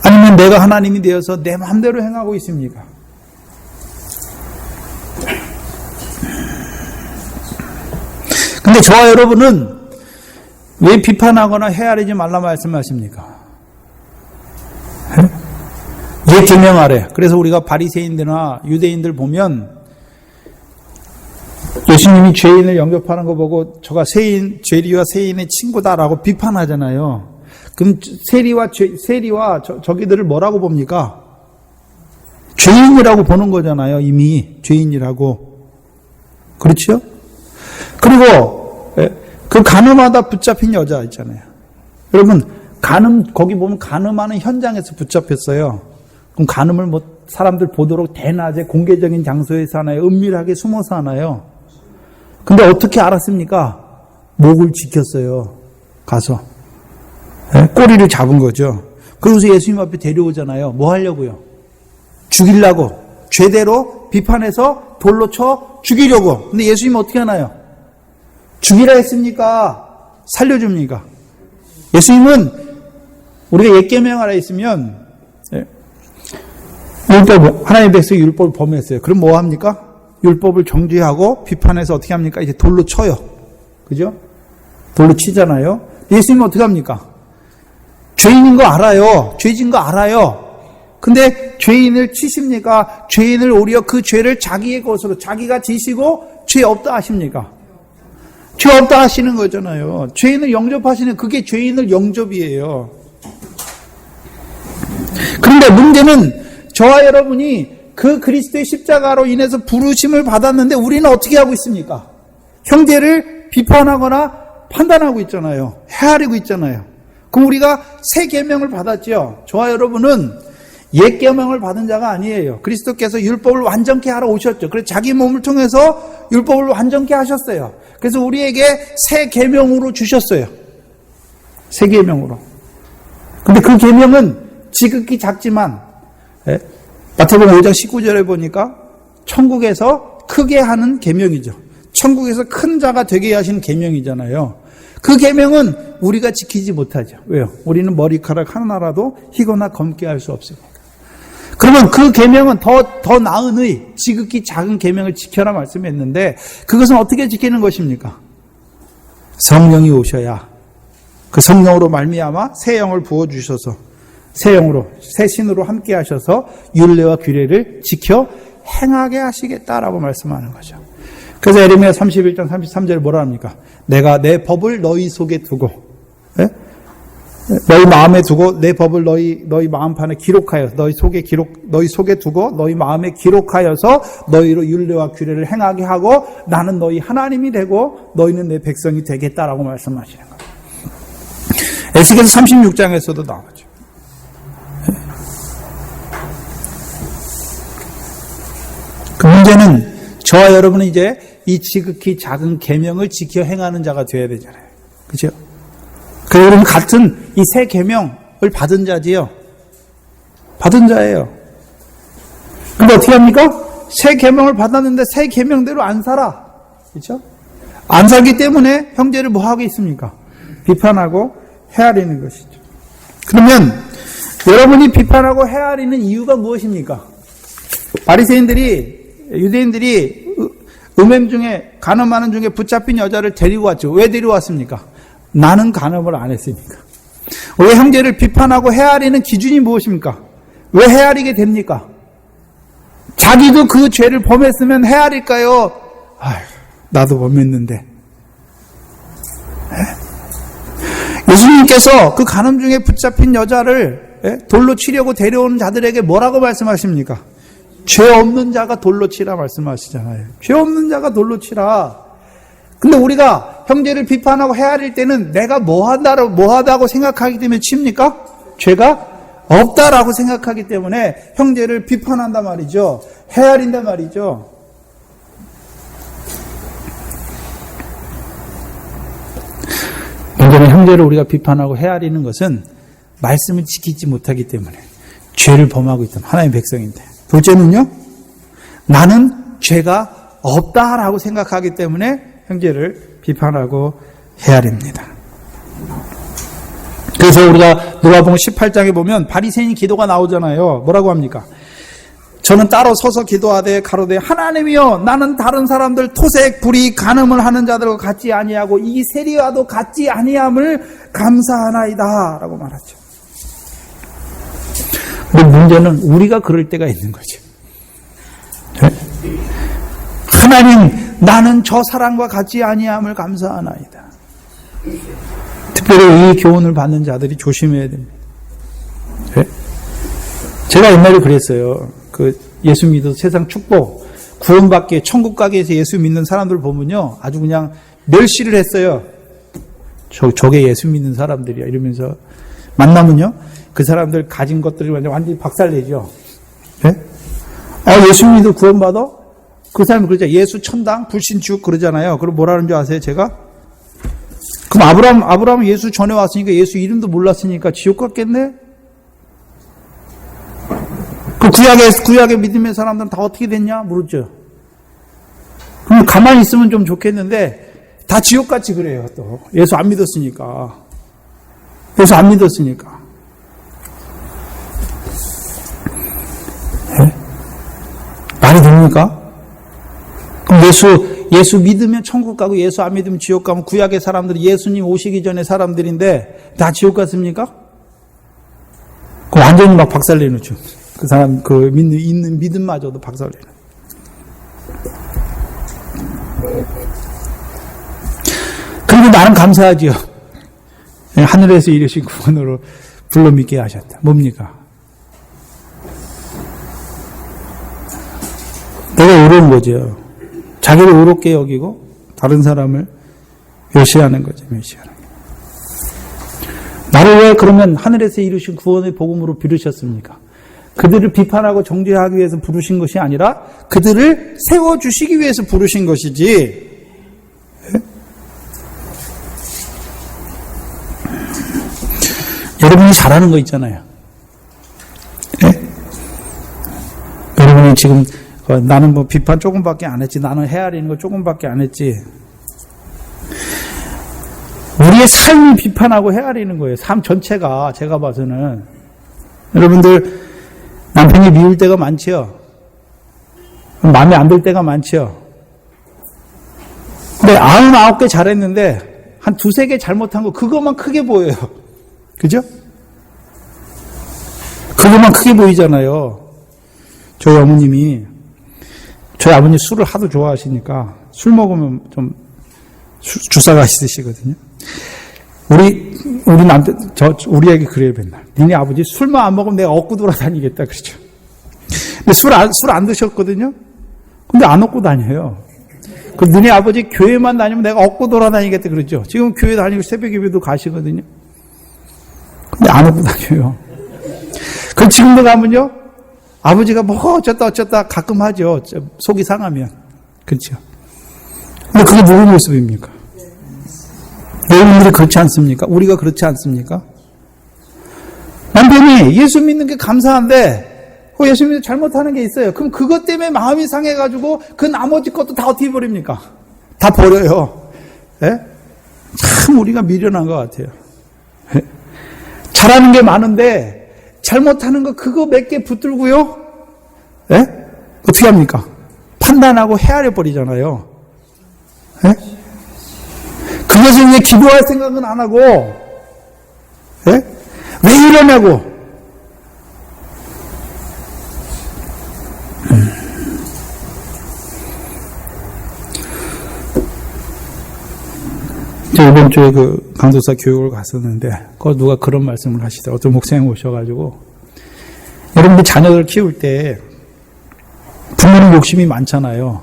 아니면 내가 하나님이 되어서 내 마음대로 행하고 있습니까? 근데 저와 여러분은 왜 비판하거나 헤아리지 말라 말씀하십니까? 옛 계명 아래. 그래서 우리가 바리새인들이나 유대인들 보면 예수님이 죄인을 영접하는 거 보고 저가 죄리와 세인의 친구다라고 비판하잖아요. 그럼 세리와 저기들을 뭐라고 봅니까? 죄인이라고 보는 거잖아요. 이미 죄인이라고. 그렇죠? 그리고 그 간음하다 붙잡힌 여자 있잖아요. 여러분 거기 보면 간음하는 현장에서 붙잡혔어요. 그럼 간음을 사람들 보도록 대낮에 공개적인 장소에서 하나요? 은밀하게 숨어서 하나요? 근데 어떻게 알았습니까? 목을 지켰어요. 가서. 꼬리를 잡은 거죠. 그러고서 예수님 앞에 데려오잖아요. 뭐 하려고요? 죽이려고. 죄대로 비판해서 돌로 쳐 죽이려고. 근데 예수님은 어떻게 하나요? 죽이라 했습니까? 살려줍니까? 예수님은 우리가 옛 계명 아래 있으면 율법, 하나님의 백성이 율법을 범했어요. 그럼 뭐 합니까? 율법을 정죄하고 비판해서 어떻게 합니까? 이제 돌로 쳐요. 그죠? 돌로 치잖아요. 예수님은 어떻게 합니까? 죄인인 거 알아요. 죄진 거 알아요. 근데 죄인을 치십니까? 죄인을 오히려 그 죄를 자기의 것으로 자기가 지시고 죄 없다 하십니까? 죄 없다 하시는 거잖아요. 죄인을 영접하시는 그게 죄인을 영접이에요. 그런데 문제는 저와 여러분이 그 그리스도의 십자가로 인해서 부르심을 받았는데 우리는 어떻게 하고 있습니까? 형제를 비판하거나 판단하고 있잖아요. 헤아리고 있잖아요. 그럼 우리가 새 계명을 받았죠. 저와 여러분은 옛 계명을 받은 자가 아니에요. 그리스도께서 율법을 완전케 하러 오셨죠. 그래서 자기 몸을 통해서 율법을 완전케 하셨어요. 그래서 우리에게 새 계명으로 주셨어요. 새 계명으로. 근데 그 계명은 지극히 작지만 마태복음 5장 19절에 보니까 천국에서 크게 하는 계명이죠. 천국에서 큰 자가 되게 하신 계명이잖아요. 그 계명은 우리가 지키지 못하죠. 왜요? 우리는 머리카락 하나라도 희거나 검게 할 수 없습니다. 그러면 그 계명은 더 나은 지극히 작은 계명을 지켜라 말씀했는데 그것은 어떻게 지키는 것입니까? 성령이 오셔야 그 성령으로 말미암아 새 영을 부어 주셔서 새 영으로 새 신으로 함께 하셔서 율례와 규례를 지켜 행하게 하시겠다라고 말씀하는 거죠. 그래서 예레미야 31장 33절에 뭐라 합니까? 내가 내 법을 너희 속에 두고 너희 마음에 두고 내 법을 너희 마음판에 기록하여서 너희 속에 두고 너희 마음에 기록하여서 너희로 율례와 규례를 행하게 하고 나는 너희 하나님이 되고 너희는 내 백성이 되겠다라고 말씀하시는 거예요. 에스겔서 36장에서도 나오죠. 그 문제는 저와 여러분은 이제 이 지극히 작은 계명을 지켜 행하는 자가 되어야 되잖아요. 그렇죠? 그래서 여러분 같은 이 새 계명을 받은 자지요. 받은 자예요. 근데 어떻게 합니까? 새 계명을 받았는데 새 계명대로 안 살아. 그렇죠? 안 살기 때문에 형제를 뭐 하고 있습니까? 비판하고 헤아리는 것이죠. 그러면 여러분이 비판하고 헤아리는 이유가 무엇입니까? 바리새인들이 유대인들이 음행 중에 간음하는 중에 붙잡힌 여자를 데리고 왔죠. 왜 데려왔습니까? 나는 간음을 안 했으니까. 왜 형제를 비판하고 헤아리는 기준이 무엇입니까? 왜 헤아리게 됩니까? 자기도 그 죄를 범했으면 헤아릴까요? 아휴, 나도 범했는데. 예수님께서 그 간음 중에 붙잡힌 여자를 돌로 치려고 데려오는 자들에게 뭐라고 말씀하십니까? 죄 없는 자가 돌로 치라 말씀하시잖아요. 죄 없는 자가 돌로 치라. 근데 우리가 형제를 비판하고 헤아릴 때는 내가 뭐 하다고 생각하기 때문에 칩니까? 죄가 없다라고 생각하기 때문에 형제를 비판한단 말이죠. 헤아린단 말이죠. 문제는 형제를 우리가 비판하고 헤아리는 것은 말씀을 지키지 못하기 때문에 죄를 범하고 있던 하나님의 백성인데, 둘째는요, 나는 죄가 없다라고 생각하기 때문에 형제를 비판하고 헤아립니다. 그래서 우리가 누가복음 18장에 보면 바리새인 기도가 나오잖아요. 뭐라고 합니까? 저는 따로 서서 기도하되 가로되 하나님이여 나는 다른 사람들 토색, 불의, 간음을 하는 자들과 같지 아니하고 이 세리와도 같지 아니함을 감사하나이다 라고 말하죠. 근데 문제는 우리가 그럴 때가 있는 거죠. 네? 하나님 나는 저 사람과 같지 아니함을 감사하나이다. 특별히 이 교훈을 받는 자들이 조심해야 됩니다. 네? 제가 옛날에 그랬어요. 예수 믿어서 세상 축복, 구원받기에 천국 가기 위해서 예수 믿는 사람들 보면요. 아주 그냥 멸시를 했어요. 저게 예수 믿는 사람들이야. 이러면서 만나면요. 그 사람들 가진 것들이 완전히 박살내죠. 네? 예수 믿어 구원받아? 그 사람이 그러죠. 예수 천당, 불신 지옥 그러잖아요. 그럼 뭐라는 줄 아세요, 제가? 그럼 아브라함은 예수 전에 왔으니까 예수 이름도 몰랐으니까 지옥 갔겠네? 그 구약의 믿음의 사람들은 다 어떻게 됐냐? 물었죠. 그럼 가만히 있으면 좀 좋겠는데, 다 지옥같이 그래요, 또. 예수 안 믿었으니까. 예수 안 믿었으니까. 네? 말이 됩니까? 그럼 예수 믿으면 천국 가고 예수 안 믿으면 지옥 가면 구약의 사람들이 예수님 오시기 전에 사람들인데 다 지옥 갔습니까? 그럼 완전히 막 박살내놓죠. 그 사람, 있는 믿음마저도 박살내는. 그리고 나는 감사하지요. 하늘에서 이르신 구원으로 불러 믿게 하셨다. 뭡니까? 내가 어려운 거죠. 자기를 어렵게 여기고 다른 사람을 멸시하는 거죠. 멸시하는 거. 나를 왜 그러면 하늘에서 이루신 구원의 복음으로 부르셨습니까? 그들을 비판하고 정죄하기 위해서 부르신 것이 아니라 그들을 세워주시기 위해서 부르신 것이지. 네? 여러분이 잘하는 거 있잖아요. 네? 여러분이 지금 나는 뭐 비판 조금밖에 안 했지, 나는 헤아리는 거 조금밖에 안 했지. 우리의 삶이 비판하고 헤아리는 거예요. 삶 전체가. 제가 봐서는 여러분들 남편이 미울 때가 많지요. 마음에 안 들 때가 많지요. 근데 99개 잘했는데 한 2-3개 잘못한 거 그것만 크게 보여요. 그죠? 그것만 크게 보이잖아요. 저희 아버님 술을 하도 좋아하시니까 술 먹으면 좀 주사가 있으시거든요. 우리 남편, 우리에게 그래요, 맨날. 니네 아버지 술만 안 먹으면 내가 얻고 돌아다니겠다, 그러죠. 근데 술 안 드셨거든요? 근데 안 얻고 다녀요. 그럼 니네 아버지 교회만 다니면 내가 얻고 돌아다니겠다, 그러죠. 지금 교회 다니고 새벽 예배도 가시거든요. 근데 안 얻고 다녀요. 그럼 지금도 가면요, 아버지가 뭐 어쩌다 가끔 하죠. 속이 상하면. 그렇죠. 근데 그게 누구 모습입니까? 여러분들이 그렇지 않습니까? 우리가 그렇지 않습니까? 남편이 예수 믿는 게 감사한데 예수 믿는 잘못하는 게 있어요. 그럼 그것 때문에 마음이 상해가지고 그 나머지 것도 다 어떻게 버립니까? 다 버려요. 네? 참 우리가 미련한 것 같아요. 네? 잘하는 게 많은데 잘못하는 거 그거 몇 개 붙들고요. 네? 어떻게 합니까? 판단하고 헤아려 버리잖아요. 네? 그것을 이제 기도할 생각은 안 하고, 네? 왜 이러냐고. 제가 이번 주에 강도사 교육을 갔었는데, 누가 그런 말씀을 하시더라고요. 어떤 목사님 오셔가지고, 여러분들 자녀들 키울 때, 부모는 욕심이 많잖아요.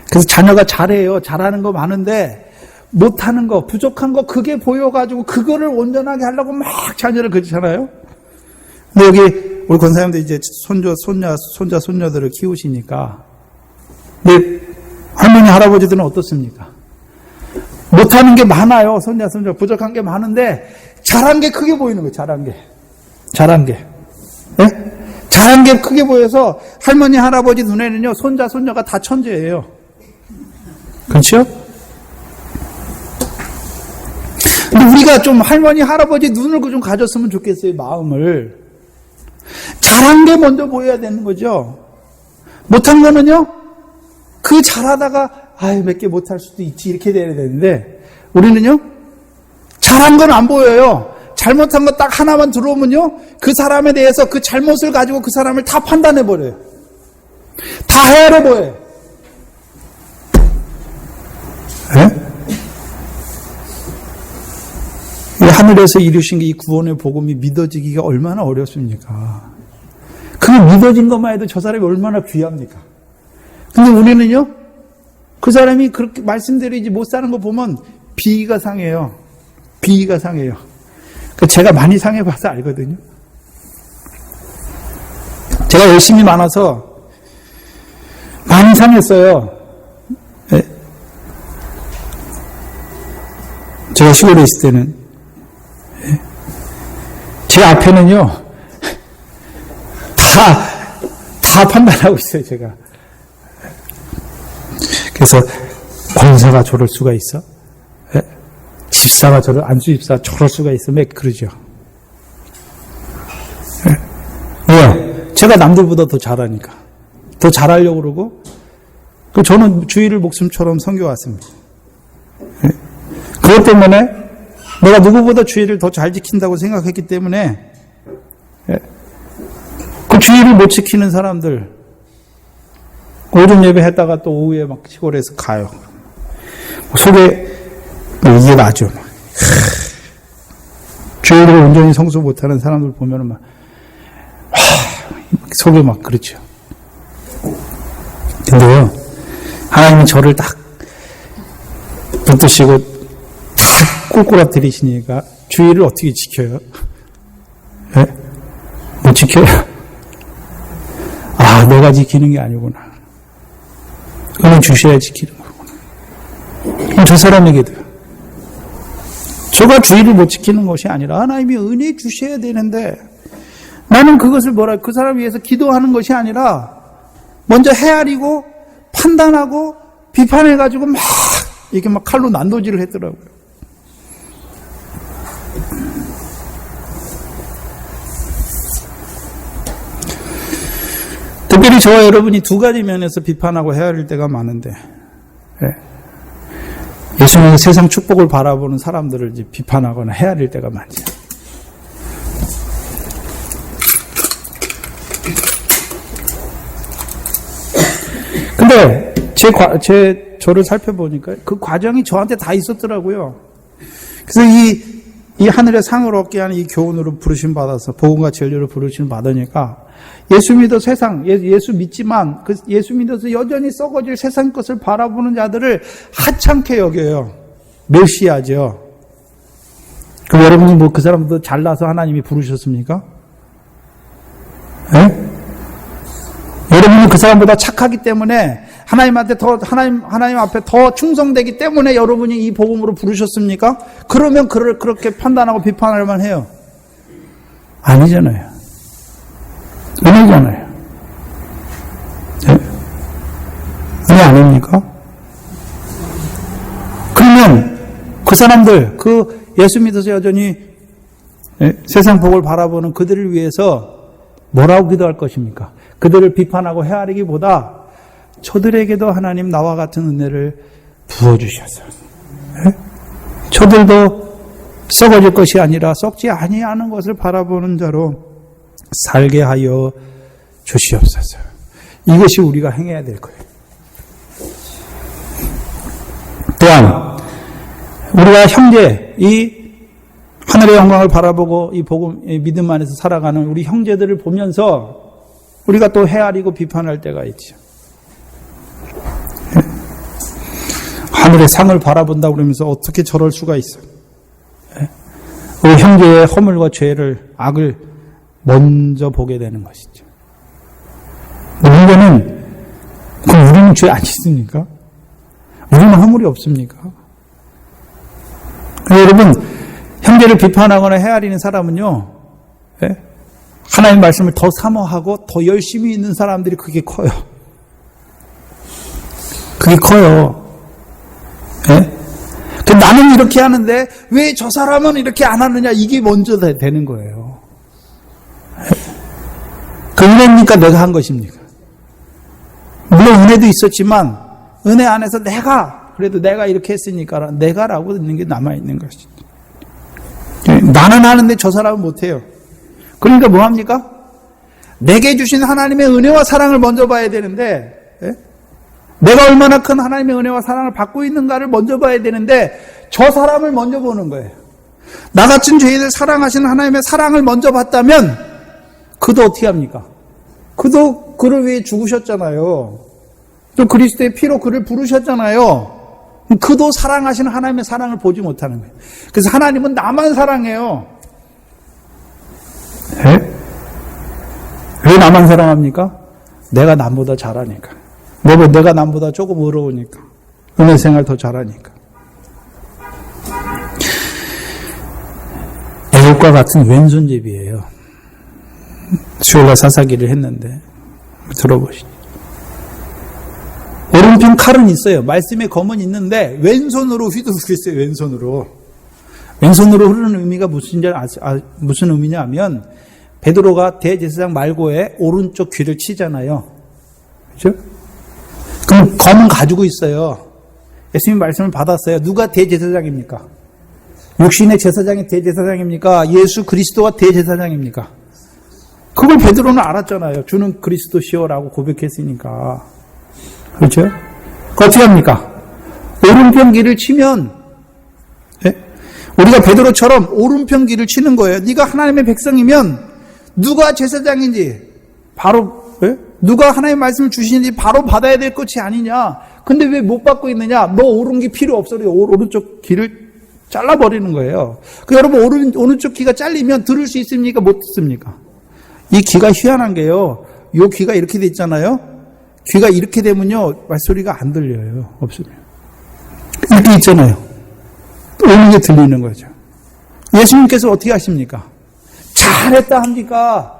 그래서 자녀가 잘해요. 잘하는 거 많은데, 못하는 거, 부족한 거, 그게 보여가지고, 그거를 온전하게 하려고 막 자녀를 그렇잖아요. 근데 여기, 우리 권사님도 이제 손자들을 키우시니까, 근데 할머니, 할아버지들은 어떻습니까? 못하는 게 많아요. 손자, 부족한 게 많은데, 잘한 게 크게 보이는 거예요. 잘한 게. 네? 잘한 게 크게 보여서, 할머니, 할아버지 눈에는요, 손자가 다 천재예요. 그렇죠? 근데 우리가 좀 할머니, 할아버지 눈을 좀 가졌으면 좋겠어요, 마음을. 잘한 게 먼저 보여야 되는 거죠. 못한 거는요, 그 잘하다가, 몇 개 못할 수도 있지, 이렇게 돼야 되는데, 우리는요, 잘한 건 안 보여요. 잘못한 거 딱 하나만 들어오면요, 그 사람에 대해서 그 잘못을 가지고 그 사람을 다 판단해버려요. 다 헤아려버려요. 네? 이 하늘에서 이루신 게 이 구원의 복음이 믿어지기가 얼마나 어렵습니까? 그게 믿어진 것만 해도 저 사람이 얼마나 귀합니까? 근데 우리는요, 그 사람이 그렇게 말씀대로 이제 못 사는 거 보면 비위가 상해요. 비위가 상해요. 제가 많이 상해봐서 알거든요. 제가 열심히 많아서 많이 상했어요. 네. 제가 시골에 있을 때는. 네. 제 앞에는요, 다 판단하고 있어요, 제가. 그래서 권사가 저럴 수가 있어? 네? 집사가 안수집사가 저럴 수가 있어? 막 그러죠. 네? 왜? 제가 남들보다 더 잘하니까. 더 잘하려고 그러고, 저는 주의를 목숨처럼 섬겨왔습니다. 네? 그것 때문에 내가 누구보다 주의를 더 잘 지킨다고 생각했기 때문에, 네? 그 주의를 못 지키는 사람들, 오전 예배 했다가 또 오후에 막 시골에서 가요. 속에 이게 나죠. 주의를 온전히 성수 못하는 사람들 보면은 속에 막 그렇죠. 근데요, 하나님은 저를 딱 붙드시고 딱 꼴꼴아뜨리시니까 주의를 어떻게 지켜요? 네? 못 지켜요? 내가 지키는 게 아니구나. 그는 주셔야 지키는 거구나. 그럼 저 사람에게도요. 저가 주의를 못 지키는 것이 아니라 하나님이 은혜 주셔야 되는데 나는 그것을 그 사람을 위해서 기도하는 것이 아니라 먼저 헤아리고 판단하고 비판해가지고 이렇게 칼로 난도질을 했더라고요. 특별히 저와 여러분이 두 가지 면에서 비판하고 헤아릴 때가 많은데, 예수님의 세상 축복을 바라보는 사람들을 이제 비판하거나 헤아릴 때가 많죠. 근데 저를 살펴보니까 그 과정이 저한테 다 있었더라고요. 그래서 이 하늘의 상을 얻게 하는 이 교훈으로 부르심 받아서 복음과 진리로 부르심 받으니까 예수 믿어 세상, 예수 믿지만 그 예수 믿어서 여전히 썩어질 세상 것을 바라보는 자들을 하찮게 여겨요. 멸시하죠. 그럼 여러분이 그 사람도 잘나서 하나님이 부르셨습니까? 네? 여러분이 그 사람보다 착하기 때문에 하나님 앞에 더 충성되기 때문에 여러분이 이 복음으로 부르셨습니까? 그러면 그를 그렇게 판단하고 비판할 만해요. 아니잖아요. 은혜잖아요. 네? 은혜 아닙니까? 그러면 그 사람들, 예수 믿어서 여전히 세상 복을 바라보는 그들을 위해서 뭐라고 기도할 것입니까? 그들을 비판하고 헤아리기보다 저들에게도 하나님 나와 같은 은혜를 부어주셔서 저들도 썩어질 것이 아니라 썩지 아니하는 것을 바라보는 자로 살게 하여 주시옵소서. 이것이 우리가 행해야 될 거예요. 또한 우리가 형제, 이 하늘의 영광을 바라보고 이 복음, 이 믿음 안에서 살아가는 우리 형제들을 보면서 우리가 또 헤아리고 비판할 때가 있죠. 하늘의 상을 바라본다고 그러면서 어떻게 저럴 수가 있어? 우리 형제의 허물과 죄를, 악을 먼저 보게 되는 것이죠. 문제는 그럼 우리는 죄 안 짓습니까? 우리는 허물이 없습니까? 여러분, 형제를 비판하거나 헤아리는 사람은요, 하나님 말씀을 더 사모하고 더 열심히 있는 사람들이 그게 커요. 그게 커요. 나는 이렇게 하는데 왜 저 사람은 이렇게 안 하느냐, 이게 먼저 되는 거예요. 그 은혜입니까? 내가 한 것입니까? 물론 은혜도 있었지만 은혜 안에서 그래도 내가 이렇게 했으니까 내가라고 있는 게 남아있는 것이죠. 나는 하는데 저 사람은 못해요. 그러니까 뭐합니까? 내게 주신 하나님의 은혜와 사랑을 먼저 봐야 되는데, 내가 얼마나 큰 하나님의 은혜와 사랑을 받고 있는가를 먼저 봐야 되는데 저 사람을 먼저 보는 거예요. 나 같은 죄인을 사랑하시는 하나님의 사랑을 먼저 봤다면 그도 어떻게 합니까? 그도 그를 위해 죽으셨잖아요. 또 그리스도의 피로 그를 부르셨잖아요. 그도 사랑하시는 하나님의 사랑을 보지 못하는 거예요. 그래서 하나님은 나만 사랑해요. 왜 나만 사랑합니까? 내가 남보다 잘하니까. 내가 남보다 조금 어려우니까. 은혜 생활 더 잘하니까. 애국과 같은 왼손잡이에요. 수요일날 사사기를 했는데 들어보시죠. 오른편 칼은 있어요. 말씀의 검은 있는데 왼손으로 휘두르고 있어요. 왼손으로 흐르는 의미가 무슨 의미냐 하면 베드로가 대제사장 말고에 오른쪽 귀를 치잖아요. 그렇죠? 그럼 검은 가지고 있어요. 예수님 말씀을 받았어요. 누가 대제사장입니까? 육신의 제사장이 대제사장입니까? 예수 그리스도가 대제사장입니까? 그걸 베드로는 알았잖아요. 주는 그리스도시오라고 고백했으니까. 그렇죠? 어떻게 합니까? 오른편 귀를 치면, 우리가 베드로처럼 오른편 귀를 치는 거예요. 네가 하나님의 백성이면 누가 제사장인지 바로, 누가 하나님의 말씀을 주시는지 바로 받아야 될 것이 아니냐. 근데 왜 못 받고 있느냐? 너 오른 귀 필요 없어. 오른쪽 귀를 잘라버리는 거예요. 여러분, 오른쪽 귀가 잘리면 들을 수 있습니까? 못 듣습니까? 이 귀가 희한한 게요. 요 귀가 이렇게 돼 있잖아요. 귀가 이렇게 되면요, 말소리가 안 들려요. 없으면. 이렇게 있잖아요. 오는 게 들리는 거죠. 예수님께서 어떻게 하십니까? 잘했다 합니까?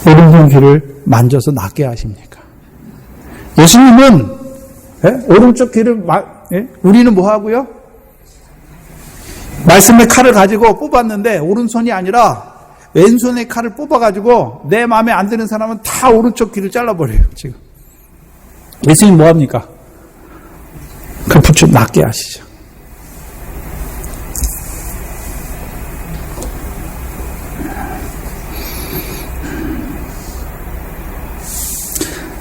오른쪽 귀를 만져서 낫게 하십니까? 예수님은 오른쪽 귀를 우리는 뭐 하고요? 말씀의 칼을 가지고 뽑았는데 오른손이 아니라 왼손의 칼을 뽑아가지고 내 마음에 안 드는 사람은 다 오른쪽 귀를 잘라버려요. 지금 예수님 뭐 합니까? 그 붙여 낫게 하시죠.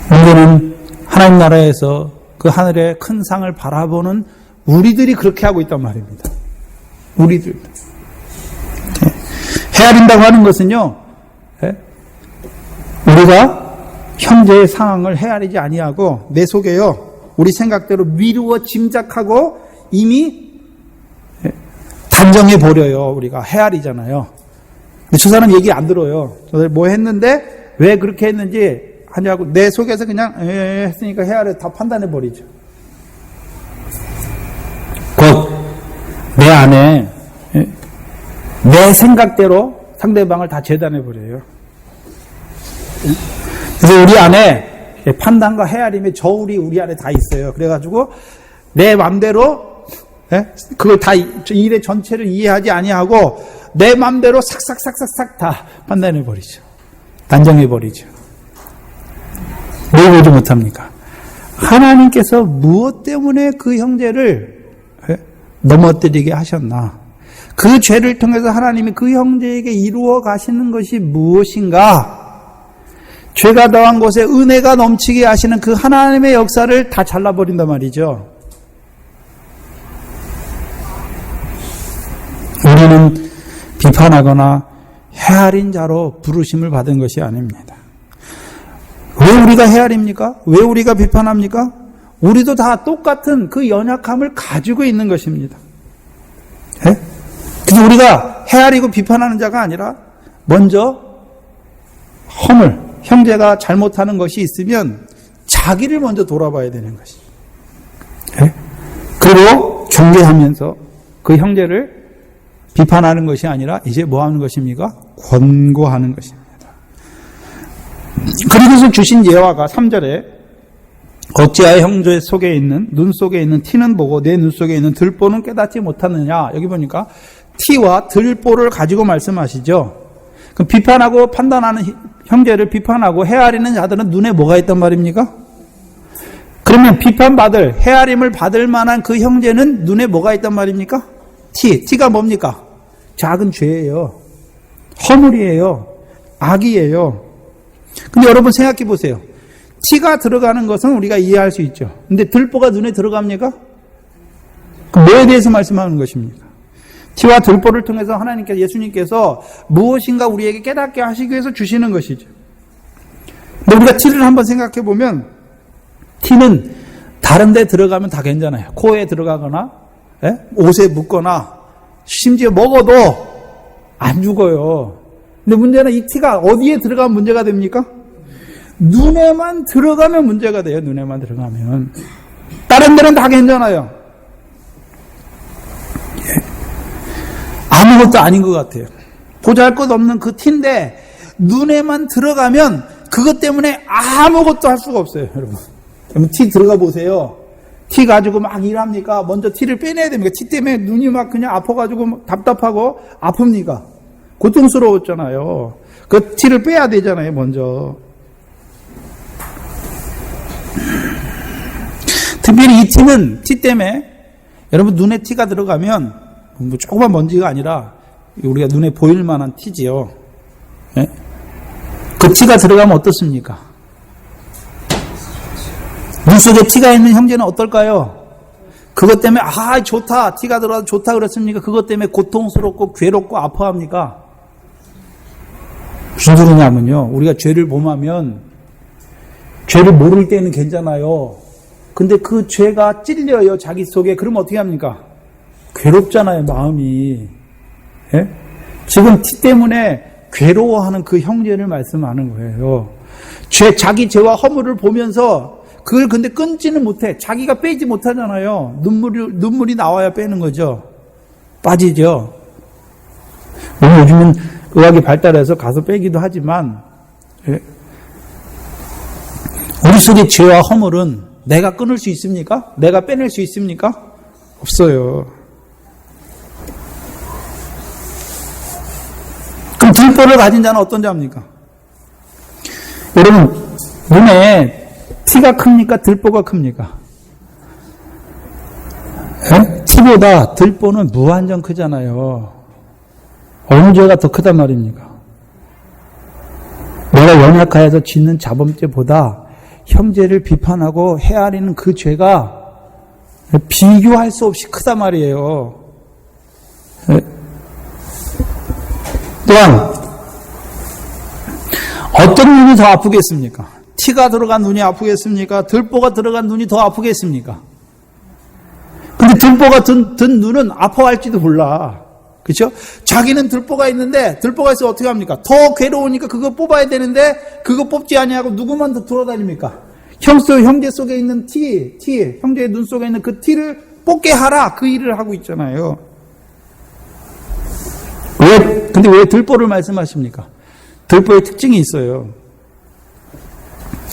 문제는 하나님 나라에서 그 하늘의 큰 상을 바라보는 우리들이 그렇게 하고 있단 말입니다. 우리들. 헤아린다고 하는 것은요, 우리가 현재의 상황을 헤아리지 아니하고 내 속에요, 우리 생각대로 미루어 짐작하고 이미 단정해 버려요. 우리가 헤아리잖아요. 근데 저 사람 얘기 안 들어요. 저들 뭐 했는데 왜 그렇게 했는지 하냐고 내 속에서 그냥 했으니까 헤아려 다 판단해 버리죠. 곧 내 안에 내 생각대로 상대방을 다 재단해 버려요. 그래서 우리 안에 판단과 헤아림의 저울이 우리 안에 다 있어요. 그래가지고 내 맘대로 그걸 다 일의 전체를 이해하지 아니하고 내 맘대로 삭삭삭삭삭 다 판단해 버리죠. 단정해 버리죠. 왜 보지 못합니까? 하나님께서 무엇 때문에 그 형제를 넘어뜨리게 하셨나? 그 죄를 통해서 하나님이 그 형제에게 이루어 가시는 것이 무엇인가? 죄가 더한 곳에 은혜가 넘치게 하시는 그 하나님의 역사를 다 잘라버린단 말이죠. 우리는 비판하거나 헤아린 자로 부르심을 받은 것이 아닙니다. 왜 우리가 헤아립니까? 왜 우리가 비판합니까? 우리도 다 똑같은 그 연약함을 가지고 있는 것입니다. 그래서 우리가 헤아리고 비판하는 자가 아니라 먼저 형제가 잘못하는 것이 있으면 자기를 먼저 돌아봐야 되는 것이죠. 그리고 경계하면서 그 형제를 비판하는 것이 아니라 이제 뭐 하는 것입니까? 권고하는 것입니다. 그리고서 주신 예화가 3절에 어찌하여 형제 속에 있는 눈 속에 있는 티는 보고 내 눈 속에 있는 들보는 깨닫지 못하느냐. 여기 보니까 티와 들보를 가지고 말씀하시죠. 그럼 비판하고 판단하는 형제를 비판하고 헤아리는 자들은 눈에 뭐가 있단 말입니까? 그러면 비판받을 헤아림을 받을 만한 그 형제는 눈에 뭐가 있단 말입니까? 티가 뭡니까? 작은 죄예요. 허물이에요. 악이에요. 근데 여러분 생각해 보세요. 티가 들어가는 것은 우리가 이해할 수 있죠. 근데 들보가 눈에 들어갑니까? 뭐에 대해서 말씀하는 것입니까? 티와 들보를 통해서 하나님께서, 예수님께서 무엇인가 우리에게 깨닫게 하시기 위해서 주시는 것이죠. 근데 우리가 티를 한번 생각해 보면, 티는 다른 데 들어가면 다 괜찮아요. 코에 들어가거나, 옷에 묻거나, 심지어 먹어도 안 죽어요. 근데 문제는 이 티가 어디에 들어가면 문제가 됩니까? 눈에만 들어가면 문제가 돼요. 눈에만 들어가면. 다른 데는 다 괜찮아요. 아무것도 아닌 것 같아요. 보잘것없는 그 티인데 눈에만 들어가면 그것 때문에 아무것도 할 수가 없어요. 여러분 티 들어가 보세요. 티 가지고 막 일합니까? 먼저 티를 빼내야 됩니까? 티 때문에 눈이 막 그냥 아파가지고 답답하고 아픕니까? 고통스러웠잖아요. 그 티를 빼야 되잖아요. 먼저. 특별히 이 티는 티 때문에 여러분 눈에 티가 들어가면 뭐 조그만 먼지가 아니라 우리가 눈에 보일 만한 티지요. 네? 그 티가 들어가면 어떻습니까? 눈 속에 티가 있는 형제는 어떨까요? 그것 때문에 좋다, 티가 들어가서 좋다 그랬습니까? 그것 때문에 고통스럽고 괴롭고 아파합니까? 무슨 소리냐면요, 우리가 죄를 범하면 죄를 모를 때는 괜찮아요. 근데 그 죄가 찔려요, 자기 속에. 그러면 어떻게 합니까? 괴롭잖아요, 마음이. 예? 지금 티 때문에 괴로워하는 그 형제를 말씀하는 거예요. 자기 죄와 허물을 보면서 그걸 근데 끊지는 못해. 자기가 빼지 못하잖아요. 눈물이 나와야 빼는 거죠. 빠지죠. 물론 요즘은 의학이 발달해서 가서 빼기도 하지만, 예? 우리 속의 죄와 허물은 내가 끊을 수 있습니까? 내가 빼낼 수 있습니까? 없어요. 그럼 들보를 가진 자는 어떤 자입니까? 여러분, 눈에 티가 큽니까? 들보가 큽니까? 에? 티보다 들보는 무한정 크잖아요. 어느 죄가 더 크단 말입니까? 내가 연약하여서 짓는 자범죄보다 형제를 비판하고 헤아리는 그 죄가 비교할 수 없이 크단 말이에요. 또한 어떤 눈이 더 아프겠습니까? 티가 들어간 눈이 아프겠습니까? 들보가 들어간 눈이 더 아프겠습니까? 근데 들보가 든 눈은 아파할지도 몰라. 그렇죠? 자기는 들보가 있는데 들보가 있으면 어떻게 합니까? 더 괴로우니까 그거 뽑아야 되는데 그거 뽑지 아니하고 누구만 더 돌아다닙니까? 형제 속에 있는 티, 형제의 눈 속에 있는 그 티를 뽑게 하라, 그 일을 하고 있잖아요. 근데 왜 들보를 말씀하십니까? 들보의 특징이 있어요.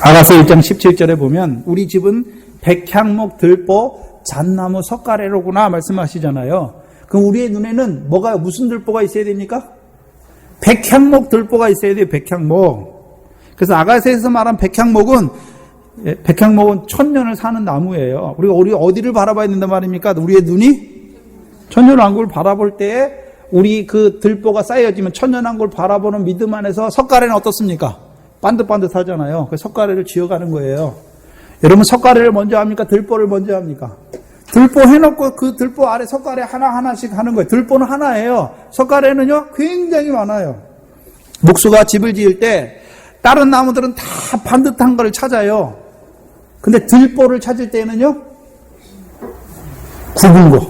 아가서 1장 17절에 보면 우리 집은 백향목, 들보, 잣나무, 석가래로구나 말씀하시잖아요. 그럼 우리의 눈에는 무슨 들보가 있어야 됩니까? 백향목 들보가 있어야 돼요. 백향목. 그래서 아가서에서 말한 백향목은 1000년을 사는 나무예요. 우리가 어디를 바라봐야 된단 말입니까? 우리의 눈이 천년왕국을 바라볼 때에 우리 그 들보가 쌓여지면 천년왕국을 바라보는 믿음 안에서 석가래는 어떻습니까? 반듯반듯하잖아요. 그 석가래를 지어가는 거예요. 여러분 석가래를 먼저 합니까? 들보를 먼저 합니까? 들보 해놓고 그 들보 아래 석가래 하나하나씩 하는 거예요. 들보는 하나예요. 석가래는요, 굉장히 많아요. 목수가 집을 지을 때 다른 나무들은 다 반듯한 걸 찾아요. 근데 들보를 찾을 때는요, 굽은 거.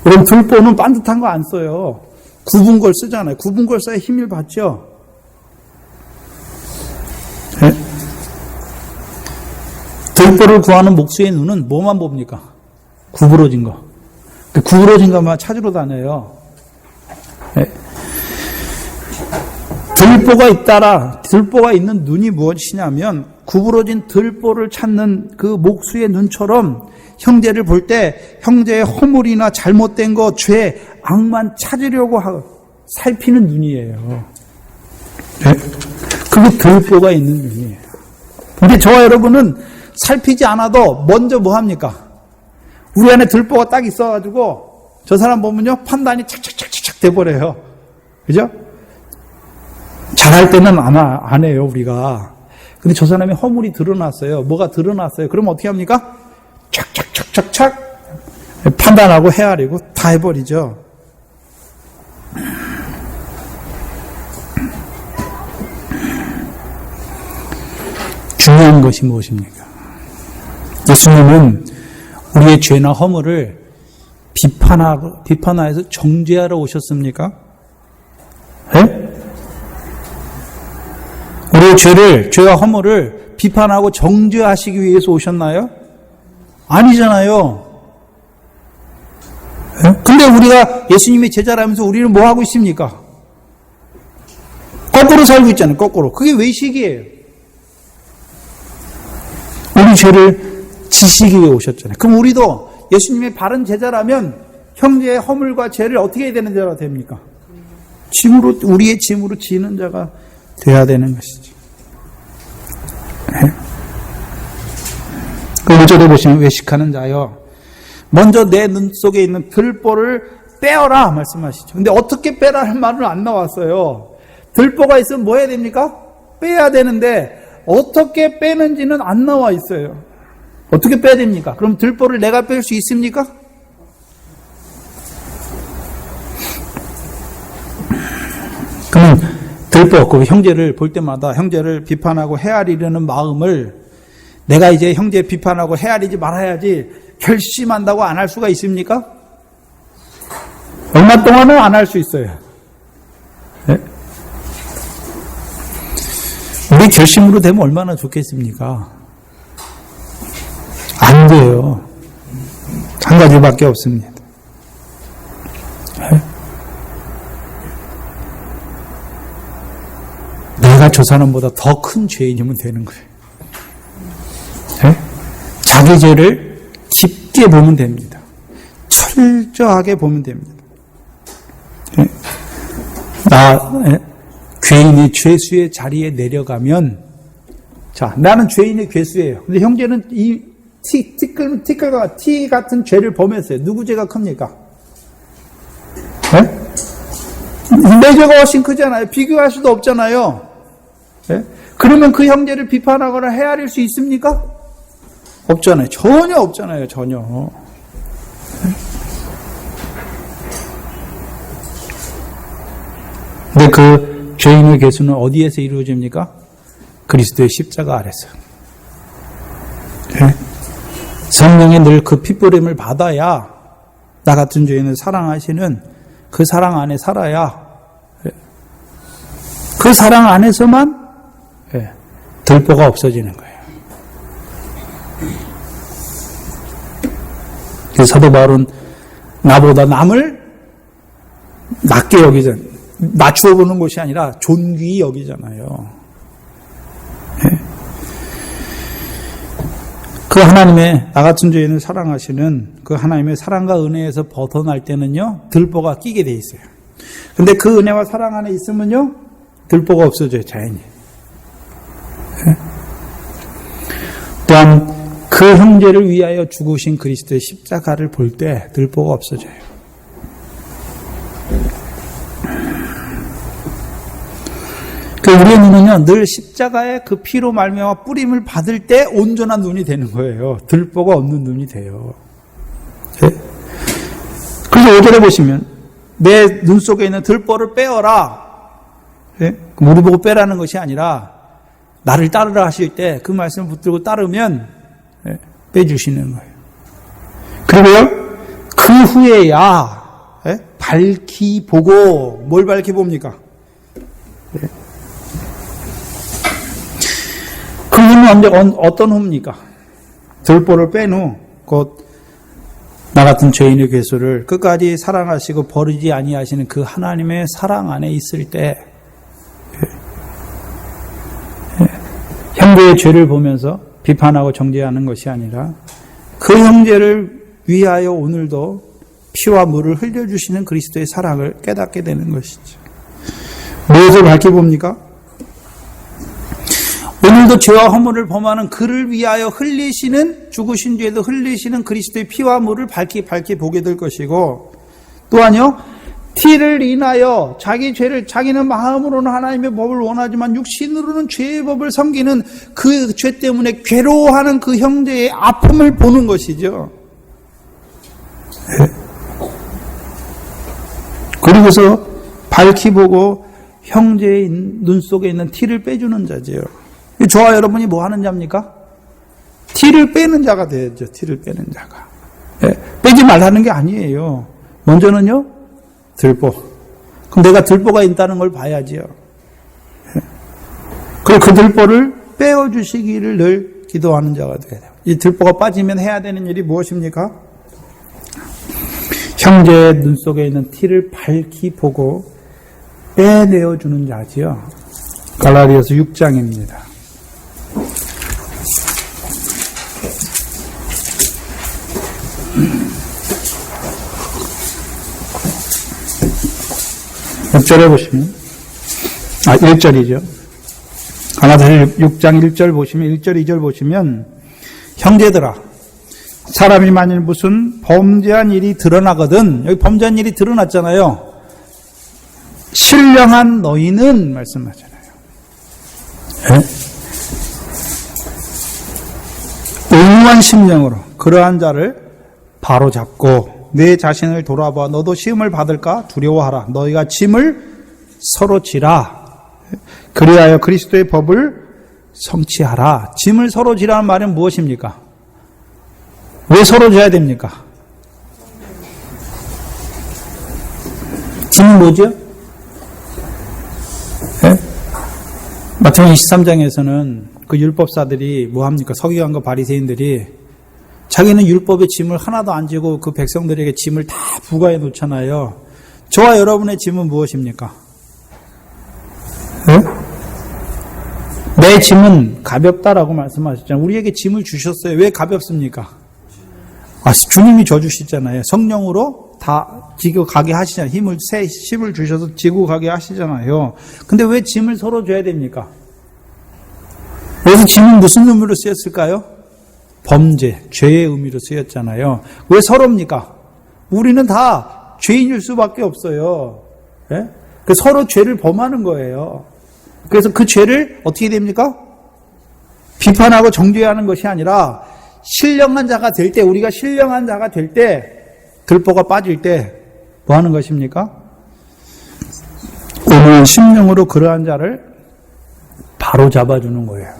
그럼 들보는 반듯한 거 안 써요. 굽은 걸 쓰잖아요. 굽은 걸 써야 힘을 받죠. 네? 들보를 구하는 목수의 눈은 뭐만 봅니까? 구부러진 거. 구부러진 것만 찾으러 다녀요. 네. 들보가 있는 눈이 무엇이냐면 구부러진 들보를 찾는 그 목수의 눈처럼 형제를 볼 때 형제의 허물이나 잘못된 것, 죄, 악만 찾으려고 살피는 눈이에요. 네? 그게 들보가 있는 눈이에요. 근데 저와 여러분은 살피지 않아도 먼저 뭐 합니까? 우리 안에 들보가 딱 있어가지고 저 사람 보면요 판단이 착착착착 돼버려요. 그죠? 잘할 때는 안 해요 우리가. 근데 저 사람의 허물이 드러났어요. 뭐가 드러났어요. 그러면 어떻게 합니까? 착착착착착 판단하고 헤아리고 다 해버리죠. 중요한 것이 무엇입니까? 예수님은 우리의 죄나 허물을 비판하여서 정죄하러 오셨습니까? 네? 우리의 죄와 허물을 비판하고 정죄하시기 위해서 오셨나요? 아니잖아요. 네? 근데 우리가 예수님의 제자라면서 우리는 뭐 하고 있습니까? 거꾸로 살고 있잖아요. 거꾸로. 그게 외식이에요. 우리 죄를 지시기 위해 오셨잖아요. 그럼 우리도 예수님의 바른 제자라면 형제의 허물과 죄를 어떻게 해야 되는 자가 됩니까? 우리의 짐으로 지는 자가 돼야 되는 것이죠. 네? 그 5절에 보시면 외식하는 자여 먼저 내 눈 속에 있는 들보를 빼어라 말씀하시죠. 근데 어떻게 빼라는 말은 안 나왔어요. 들보가 있으면 뭐 해야 됩니까? 빼야 되는데 어떻게 빼는지는 안 나와 있어요. 어떻게 빼야 됩니까? 그럼 들보를 내가 뺄 수 있습니까? 그러면 들보, 그 형제를 볼 때마다 형제를 비판하고 헤아리려는 마음을 내가 이제 형제 비판하고 헤아리지 말아야지 결심한다고 안 할 수가 있습니까? 얼마 동안은 안 할 수 있어요. 네? 우리 결심으로 되면 얼마나 좋겠습니까? 안 돼요. 한 가지밖에 없습니다. 네? 내가 저 사람보다 더 큰 죄인이면 되는 거예요. 네? 자기 죄를 깊게 보면 됩니다. 철저하게 보면 됩니다. 네? 죄인이 죄수의 자리에 내려가면, 자, 나는 죄인의 괴수예요. 근데 형제는 이 티 같은 죄를 범했어요. 누구 죄가 큽니까? 네? 내 죄가 훨씬 크잖아요. 비교할 수도 없잖아요. 네? 그러면 그 형제를 비판하거나 헤아릴 수 있습니까? 없잖아요. 전혀 없잖아요. 전혀. 네? 근데 그 죄인의 괴수는 어디에서 이루어집니까? 그리스도의 십자가 아래서. 네? 성령의 늘 그 핏부림을 받아야 나 같은 죄인을 사랑하시는 그 사랑 안에 살아야 그 사랑 안에서만 들보가 없어지는 거예요. 그래서 사도 바울은 나보다 남을 낮게 낮추어 보는 것이 아니라 존귀히 여기잖아요. 그 하나님의 나 같은 죄인을 사랑하시는 그 하나님의 사랑과 은혜에서 벗어날 때는요, 들보가 끼게 돼 있어요. 근데 그 은혜와 사랑 안에 있으면요, 들보가 없어져요, 자연히. 또한 그 형제를 위하여 죽으신 그리스도의 십자가를 볼 때 들보가 없어져요. 우리의 눈은요, 늘 십자가의 그 피로 말미암아 뿌림을 받을 때 온전한 눈이 되는 거예요. 들보가 없는 눈이 돼요. 네? 그래서 5절에 보시면 내 눈 속에 있는 들보를 빼어라. 네? 우리 보고 빼라는 것이 아니라 나를 따르라 하실 때 그 말씀을 붙들고 따르면 네? 빼주시는 거예요. 그리고요, 그 후에야 네? 밝히 보고, 뭘 밝히 봅니까? 네? 그 후는 어떤 후입니까? 들보를 뺀 후, 곧 나 같은 죄인의 괴수를 끝까지 사랑하시고 버리지 아니하시는 그 하나님의 사랑 안에 있을 때 형제의 죄를 보면서 비판하고 정죄하는 것이 아니라 그 형제를 위하여 오늘도 피와 물을 흘려주시는 그리스도의 사랑을 깨닫게 되는 것이죠. 무엇을 밝혀봅니까? 오늘도 죄와 허물을 범하는 그를 위하여 흘리시는, 죽으신 뒤에도 흘리시는 그리스도의 피와 물을 밝히 보게 될 것이고, 또한요, 티를 인하여 자기 죄를, 자기는 마음으로는 하나님의 법을 원하지만 육신으로는 죄의 법을 섬기는 그 죄 때문에 괴로워하는 그 형제의 아픔을 보는 것이죠. 그리고서 밝히 보고 형제의 눈 속에 있는 티를 빼주는 자지요. 저와 여러분이 뭐 하는 자입니까? 티를 빼는 자가 되죠. 티를 빼는 자가. 빼지 말라는 게 아니에요. 먼저는요, 들보. 그럼 내가 들보가 있다는 걸 봐야지요. 그리고 그 들보를 빼어주시기를 늘 기도하는 자가 돼야 돼요. 이 들보가 빠지면 해야 되는 일이 무엇입니까? 형제의 눈 속에 있는 티를 밝히 보고 빼내어주는 자지요. 갈라디아서 6장입니다. 몇 절에 보시면 1절이죠. 갈라디아서 6장 1절 보시면 1절 2절 보시면 형제들아 사람이 만일 무슨 범죄한 일이 드러나거든, 여기 범죄한 일이 드러났잖아요. 신령한 너희는 말씀하잖아요. 온유한 심령으로 그러한 자를 바로잡고 내 자신을 돌아봐 너도 시험을 받을까 두려워하라. 너희가 짐을 서로 지라. 그리하여 그리스도의 법을 성취하라. 짐을 서로 지라는 말은 무엇입니까? 왜 서로 져야 됩니까? 짐은 뭐죠? 마태복음 23장에서는 그 율법사들이 뭐합니까? 서기관과 바리새인들이 자기는 율법의 짐을 하나도 안 지고 그 백성들에게 짐을 다 부과해 놓잖아요. 저와 여러분의 짐은 무엇입니까? 내 짐은 가볍다라고 말씀하셨잖아요. 우리에게 짐을 주셨어요. 왜 가볍습니까? 주님이 져주시잖아요. 성령으로 다 지고 가게 하시잖아요. 힘을 주셔서 지고 가게 하시잖아요. 근데 왜 짐을 서로 줘야 됩니까? 그래서 짐은 무슨 의미로 쓰였을까요? 범죄, 죄의 의미로 쓰였잖아요. 왜 서로입니까? 우리는 다 죄인일 수밖에 없어요. 예? 서로 죄를 범하는 거예요. 그래서 그 죄를 어떻게 됩니까? 비판하고 정죄하는 것이 아니라 신령한 자가 될 때, 우리가 신령한 자가 될 때, 들보가 빠질 때 뭐 하는 것입니까? 온유한 심령으로 그러한 자를 바로 잡아주는 거예요.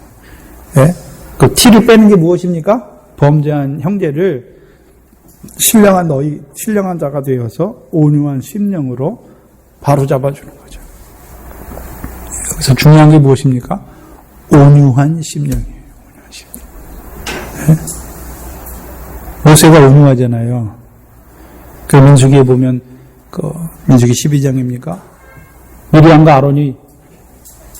예? 그 티를 빼는 게 무엇입니까? 범죄한 형제를 신령한 자가 되어서 온유한 심령으로 바로 잡아주는 거죠. 여기서 중요한 게 무엇입니까? 온유한 심령이에요. 온유한 심령. 예? 모세가 온유하잖아요. 그 민수기에 보면 민수기 12장입니까? 미리암과 아론이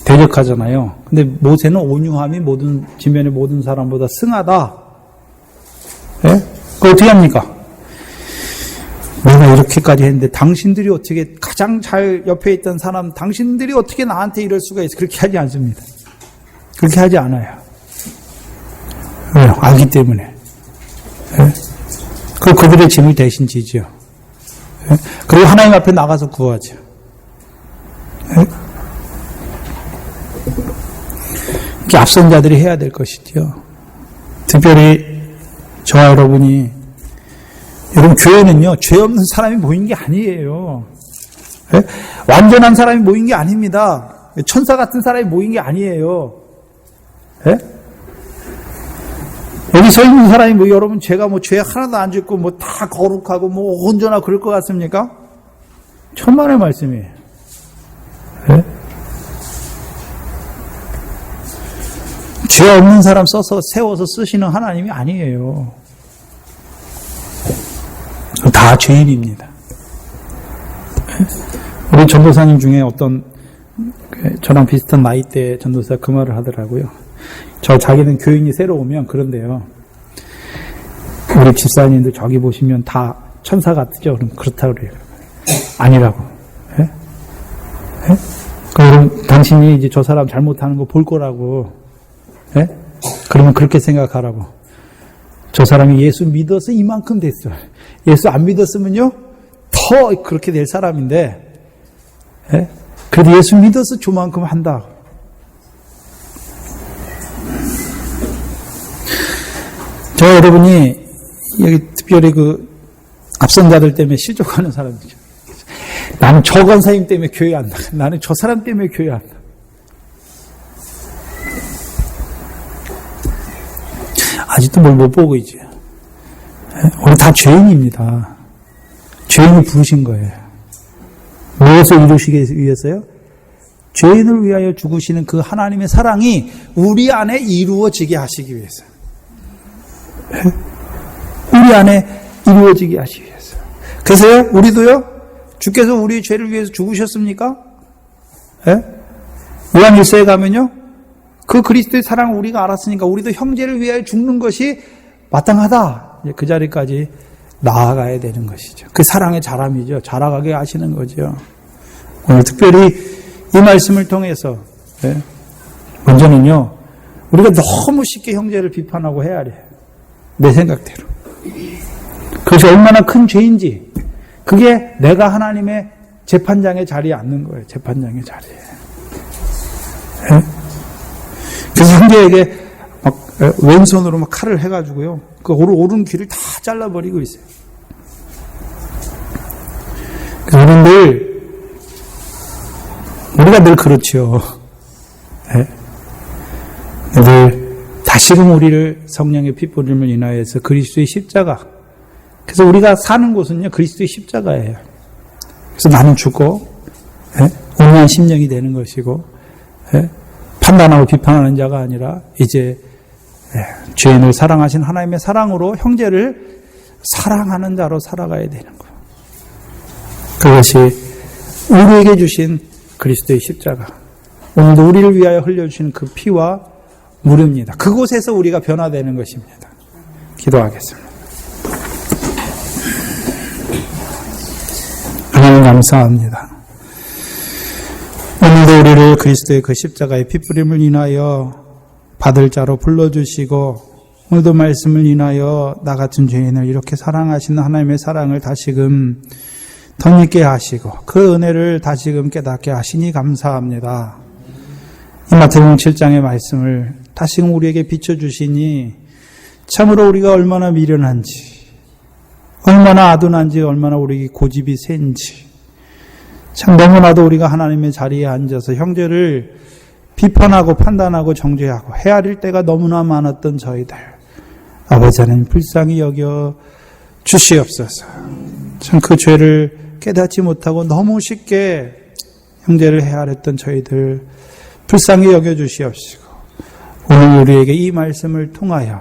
대적하잖아요. 근데 모세는 온유함이 모든 지면의 모든 사람보다 승하다. 예? 그거 어떻게 합니까? 내가 이렇게까지 했는데 당신들이 어떻게 가장 잘 옆에 있던 사람 당신들이 어떻게 나한테 이럴 수가 있어? 그렇게 하지 않습니다. 그렇게 하지 않아요. 왜요? 알기 때문에. 예? 그들의 짐을 대신 지죠. 예? 그리고 하나님 앞에 나가서 구하죠. 예? 이렇게 앞선 자들이 해야 될 것이죠. 특별히 저와 여러분이, 여러분 교회는요, 죄 없는 사람이 모인 게 아니에요. 예? 완전한 사람이 모인 게 아닙니다. 천사 같은 사람이 모인 게 아니에요. 예? 여기 서 있는 사람이 여러분 제가 죄 하나도 안 짓고 다 거룩하고 온전하고 그럴 것 같습니까? 천만의 말씀이에요. 예? 죄 없는 사람 세워서 쓰시는 하나님이 아니에요. 다 죄인입니다. 우리 전도사님 중에 어떤 저랑 비슷한 나이대 전도사 그 말을 하더라고요. 자기는 교인이 새로 오면 그런데요. 우리 집사님들 저기 보시면 다 천사 같죠? 그럼 그렇다고 그래요. 아니라고. 예? 예? 그럼 당신이 이제 저 사람 잘못하는 거 볼 거라고. 예? 그러면 그렇게 생각하라고. 저 사람이 예수 믿어서 이만큼 됐어. 예수 안 믿었으면요, 더 그렇게 될 사람인데, 예? 그래도 예수 믿어서 저만큼 한다. 저 여러분이 여기 특별히 앞선자들 때문에 실족하는 사람이죠. 나는 저 권사님 때문에 교회 안 나가. 나는 저 사람 때문에 교회 안 나가. 아직도 뭘 못 보고 있지. 우리 다 죄인입니다. 죄인을 부르신 거예요. 무엇을 이루시기 위해서요? 죄인을 위하여 죽으시는 그 하나님의 사랑이 우리 안에 이루어지게 하시기 위해서. 우리 안에 이루어지게 하시기 위해서. 그래서요, 우리도요, 주께서 우리의 죄를 위해서 죽으셨습니까? 예? 요한 1서에 가면요, 그 그리스도의 사랑을 우리가 알았으니까 우리도 형제를 위하여 죽는 것이 마땅하다. 그 자리까지 나아가야 되는 것이죠. 그 사랑의 자람이죠. 자라가게 하시는 거죠. 오늘 특별히 이 말씀을 통해서, 예? 먼저는요, 우리가 너무 쉽게 형제를 비판하고 헤아려요. 내 생각대로. 그것이 얼마나 큰 죄인지, 그게 내가 하나님의 재판장의 자리에 앉는 거예요. 재판장의 자리에. 네? 그래서 형제에게 막 왼손으로 막 칼을 해가지고요, 그 오른 귀를 다 잘라버리고 있어요. 우리가 늘 그렇죠. 네? 늘 다시금 우리를 성령의 핏부림을 인하여서 그리스도의 십자가. 그래서 우리가 사는 곳은요, 그리스도의 십자가예요. 그래서 나는 죽고, 온유한 심령이 되는 것이고, 판단하고 비판하는 자가 아니라, 이제, 죄인을 사랑하신 하나님의 사랑으로 형제를 사랑하는 자로 살아가야 되는 거예요. 그것이 우리에게 주신 그리스도의 십자가. 오늘도 우리를 위하여 흘려주신 그 피와 물입니다. 그곳에서 우리가 변화되는 것입니다. 기도하겠습니다. 하나님 감사합니다. 오늘도 우리를 그리스도의 그 십자가의 핏부림을 인하여 받을 자로 불러주시고, 오늘도 말씀을 인하여 나 같은 죄인을 이렇게 사랑하시는 하나님의 사랑을 다시금 덧입게 하시고 그 은혜를 다시금 깨닫게 하시니 감사합니다. 이 마태복음 7장의 말씀을 다시금 우리에게 비춰주시니 참으로 우리가 얼마나 미련한지, 얼마나 아둔한지, 얼마나 우리 고집이 센지, 참 너무나도 우리가 하나님의 자리에 앉아서 형제를 비판하고 판단하고 정죄하고 헤아릴 때가 너무나 많았던 저희들, 아버지 하나님 불쌍히 여겨 주시옵소서. 참 그 죄를 깨닫지 못하고 너무 쉽게 형제를 헤아렸던 저희들 불쌍히 여겨 주시옵시고, 오늘 우리에게 이 말씀을 통하여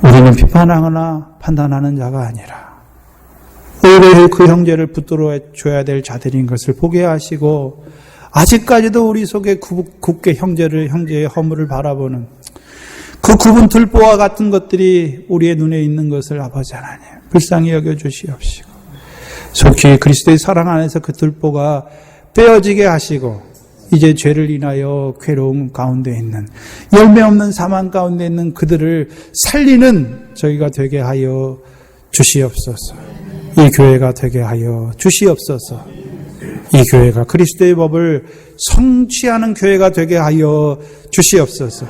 우리는 비판하거나 판단하는 자가 아니라 오히려 그 형제를 붙들어 줘야 될 자들인 것을 보게 하시고, 아직까지도 우리 속에 굳게 형제의 허물을 바라보는 그 굽은 들보와 같은 것들이 우리의 눈에 있는 것을 아버지 하나님 불쌍히 여겨 주시옵시고, 속히 그리스도의 사랑 안에서 그 들보가 떼어지게 하시고, 이제 죄를 인하여 괴로움 가운데 있는, 열매 없는 사망 가운데 있는 그들을 살리는 저희가 되게 하여 주시옵소서. 이 교회가 되게 하여 주시옵소서. 이 교회가 그리스도의 법을 성취하는 교회가 되게 하여 주시옵소서.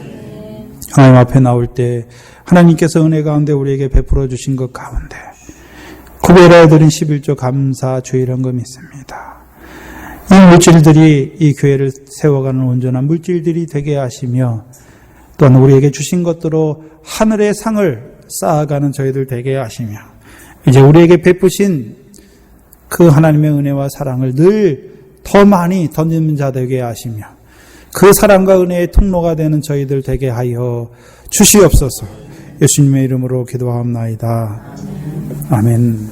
하나님 앞에 나올 때 하나님께서 은혜 가운데 우리에게 베풀어 주신 것 가운데 구별하여 드린 11조 감사 주일헌금 있습니다. 이 물질들이 이 교회를 세워가는 온전한 물질들이 되게 하시며, 또한 우리에게 주신 것들로 하늘의 상을 쌓아가는 저희들 되게 하시며, 이제 우리에게 베푸신 그 하나님의 은혜와 사랑을 늘 더 많이 던지는 자 되게 하시며, 그 사랑과 은혜의 통로가 되는 저희들 되게 하여 주시옵소서. 예수님의 이름으로 기도하옵나이다. 아멘.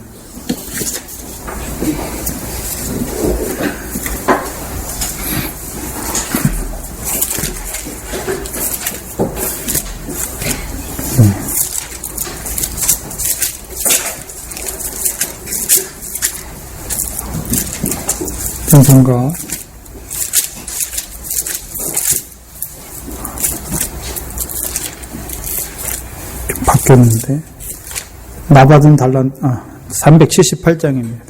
순서가 좀 바뀌었는데 나받은 달란트 378장입니다.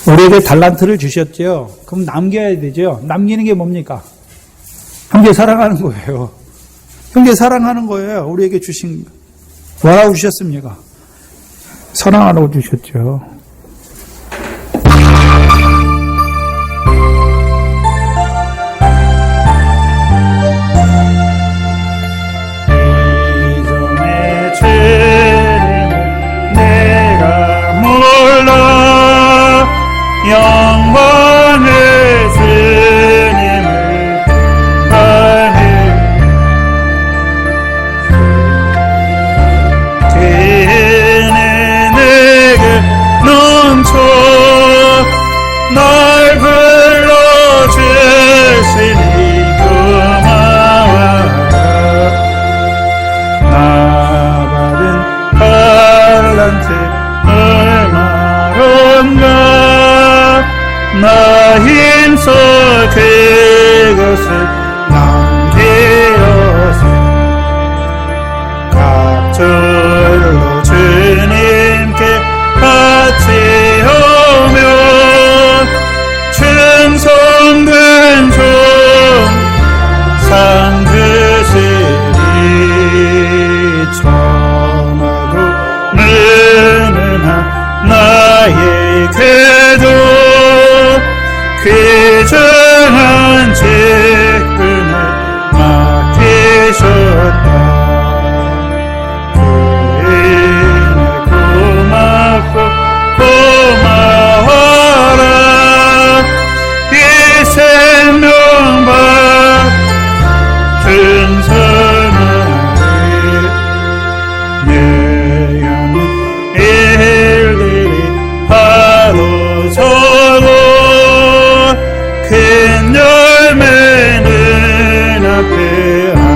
우리에게 달란트를 주셨죠. 그럼 남겨야 되죠. 남기는 게 뭡니까? 형제 사랑하는 거예요. 형제 사랑하는 거예요. 우리에게 주신 뭐라고 주셨습니까? 사랑하라고 주셨죠. 이전의 죄는 내가 몰라 영원의 주님을 바래 그네 내게 넘쳐 날 불러주시니 고마워라 나 받은 달란트 얼마론가 나 힘써 그것을 남기어서 갑절로 주님께 바치오며 충성된 종 상 주시리 천하고 무능한 나에게도 귀중한 직분을 맡기셨다. 그인에 고맙고 고마워라. 이 생명 받은 선하리 내 영혼 일일이 바로 서로 큰 열매는 앞에 안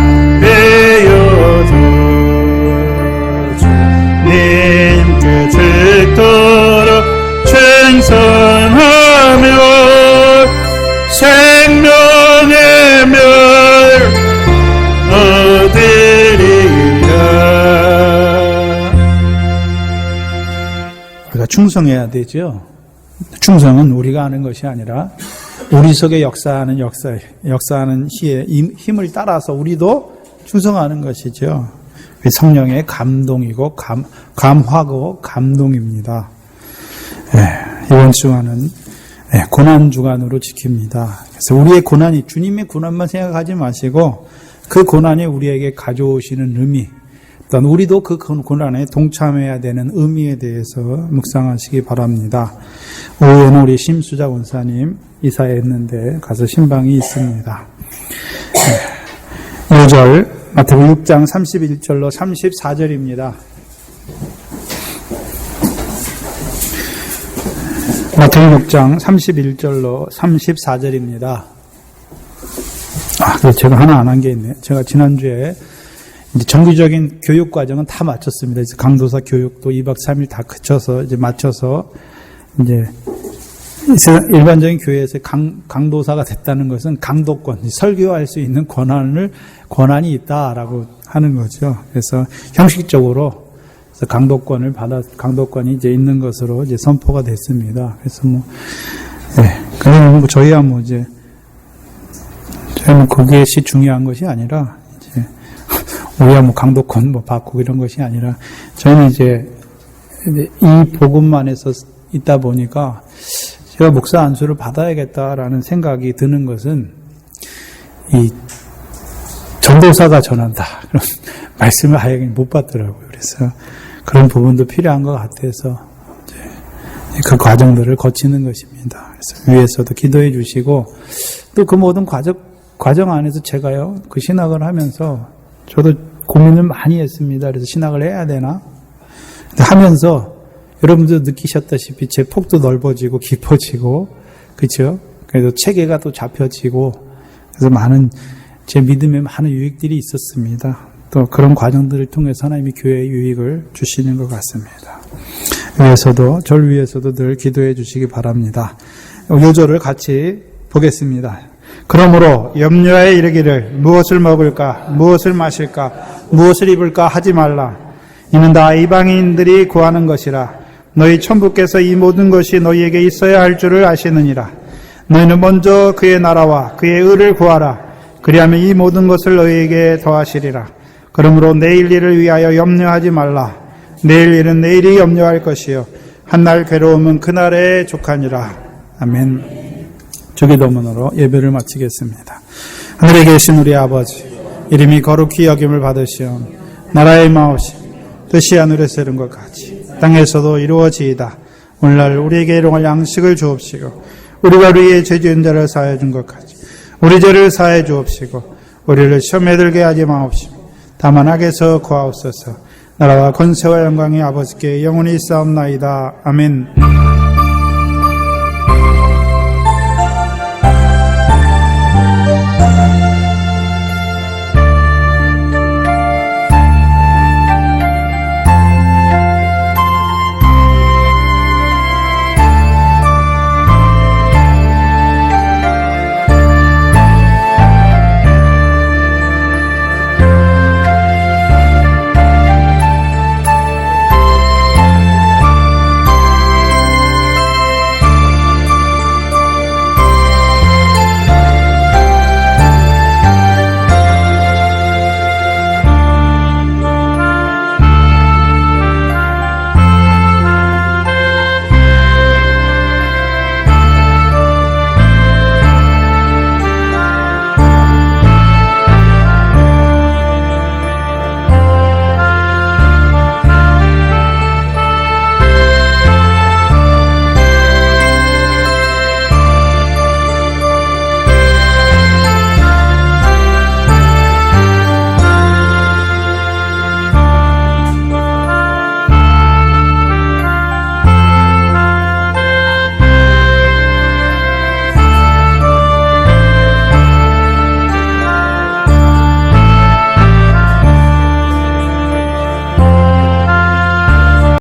베어져 주님께 죽도록 충성하며 생명의 멸 얻으리라. 우리가 충성해야 되죠. 충성은 우리가 하는 것이 아니라 우리 속에 역사하는 시에 힘을 따라서 우리도 충성하는 것이죠. 성령의 감동이고 감화고 감동입니다. 이번 주간은 고난 주간으로 지킵니다. 그래서 우리의 고난이 주님의 고난만 생각하지 마시고 그 고난이 우리에게 가져오시는 의미, 또한 우리도 그 고난에 동참해야 되는 의미에 대해서 묵상하시기 바랍니다. 오후에는 우리 심수자 원사님 이사했는데 가서 신방이 있습니다. 5절 마태복음 6장 31절로 34절입니다. 마태복음 6장 31절로 34절입니다. 제가 하나 안 한 게 있네요. 제가 지난주에 이제 정기적인 교육 과정은 다 마쳤습니다. 이제 강도사 교육도 2박 3일 다 그쳐서 이제 마쳐서 이제 일반적인 교회에서 강도사가 됐다는 것은 강도권, 설교할 수 있는 권한이 있다라고 하는 거죠. 그래서 형식적으로 강도권이 이제 있는 것으로 이제 선포가 됐습니다. 그래서 그러면 저희야 이제 저희는 그것이 중요한 것이 아니라 이제 우리야 강도권 받고 이런 것이 아니라 저희는 이제 이 복음만에서 있다 보니까 제가 목사 안수를 받아야겠다라는 생각이 드는 것은 이 전도사가 전한다 그런 말씀을 아예 못 받더라고요. 그래서 그런 부분도 필요한 것 같아서 이제 그 과정들을 거치는 것입니다. 그래서 위에서도 기도해 주시고 또 그 모든 과정 안에서 제가요 그 신학을 하면서 저도 고민을 많이 했습니다. 그래서 신학을 해야 되나 하면서 여러분도 느끼셨다시피 제 폭도 넓어지고 깊어지고 그렇죠? 그래서 체계가 또 잡혀지고 그래서 제 믿음에 많은 유익들이 있었습니다. 또 그런 과정들을 통해서 하나님이 교회에 유익을 주시는 것 같습니다. 위해서도 절 위해서도 늘 기도해 주시기 바랍니다. 요절을 같이 보겠습니다. 그러므로 염려에 이르기를 무엇을 먹을까 무엇을 마실까 무엇을 입을까 하지 말라. 이는 다 이방인들이 구하는 것이라. 너희 천부께서 이 모든 것이 너희에게 있어야 할 줄을 아시느니라. 너희는 먼저 그의 나라와 그의 의를 구하라. 그리하면 이 모든 것을 너희에게 더하시리라. 그러므로 내일 일을 위하여 염려하지 말라. 내일 일은 내일이 염려할 것이요 한날 괴로움은 그날에 족하니라. 아멘. 주기도문으로 예배를 마치겠습니다. 하늘에 계신 우리 아버지, 이름이 거룩히 여김을 받으시오. 나라의 마오시 뜻이 하늘에서 이룬 것 같이 땅에서도 이루어지이다. 오늘날 우리에게 일용할 양식을 주옵시고 우리가 우리의 죄 지은 자를 사하여 준 것 같이 우리 죄를 사하여 주옵시고 우리를 시험에 들게 하지 마옵시고 다만 악에서 구하옵소서. 나라와 권세와 영광이 아버지께 영원히 있사옵나이다. 아멘.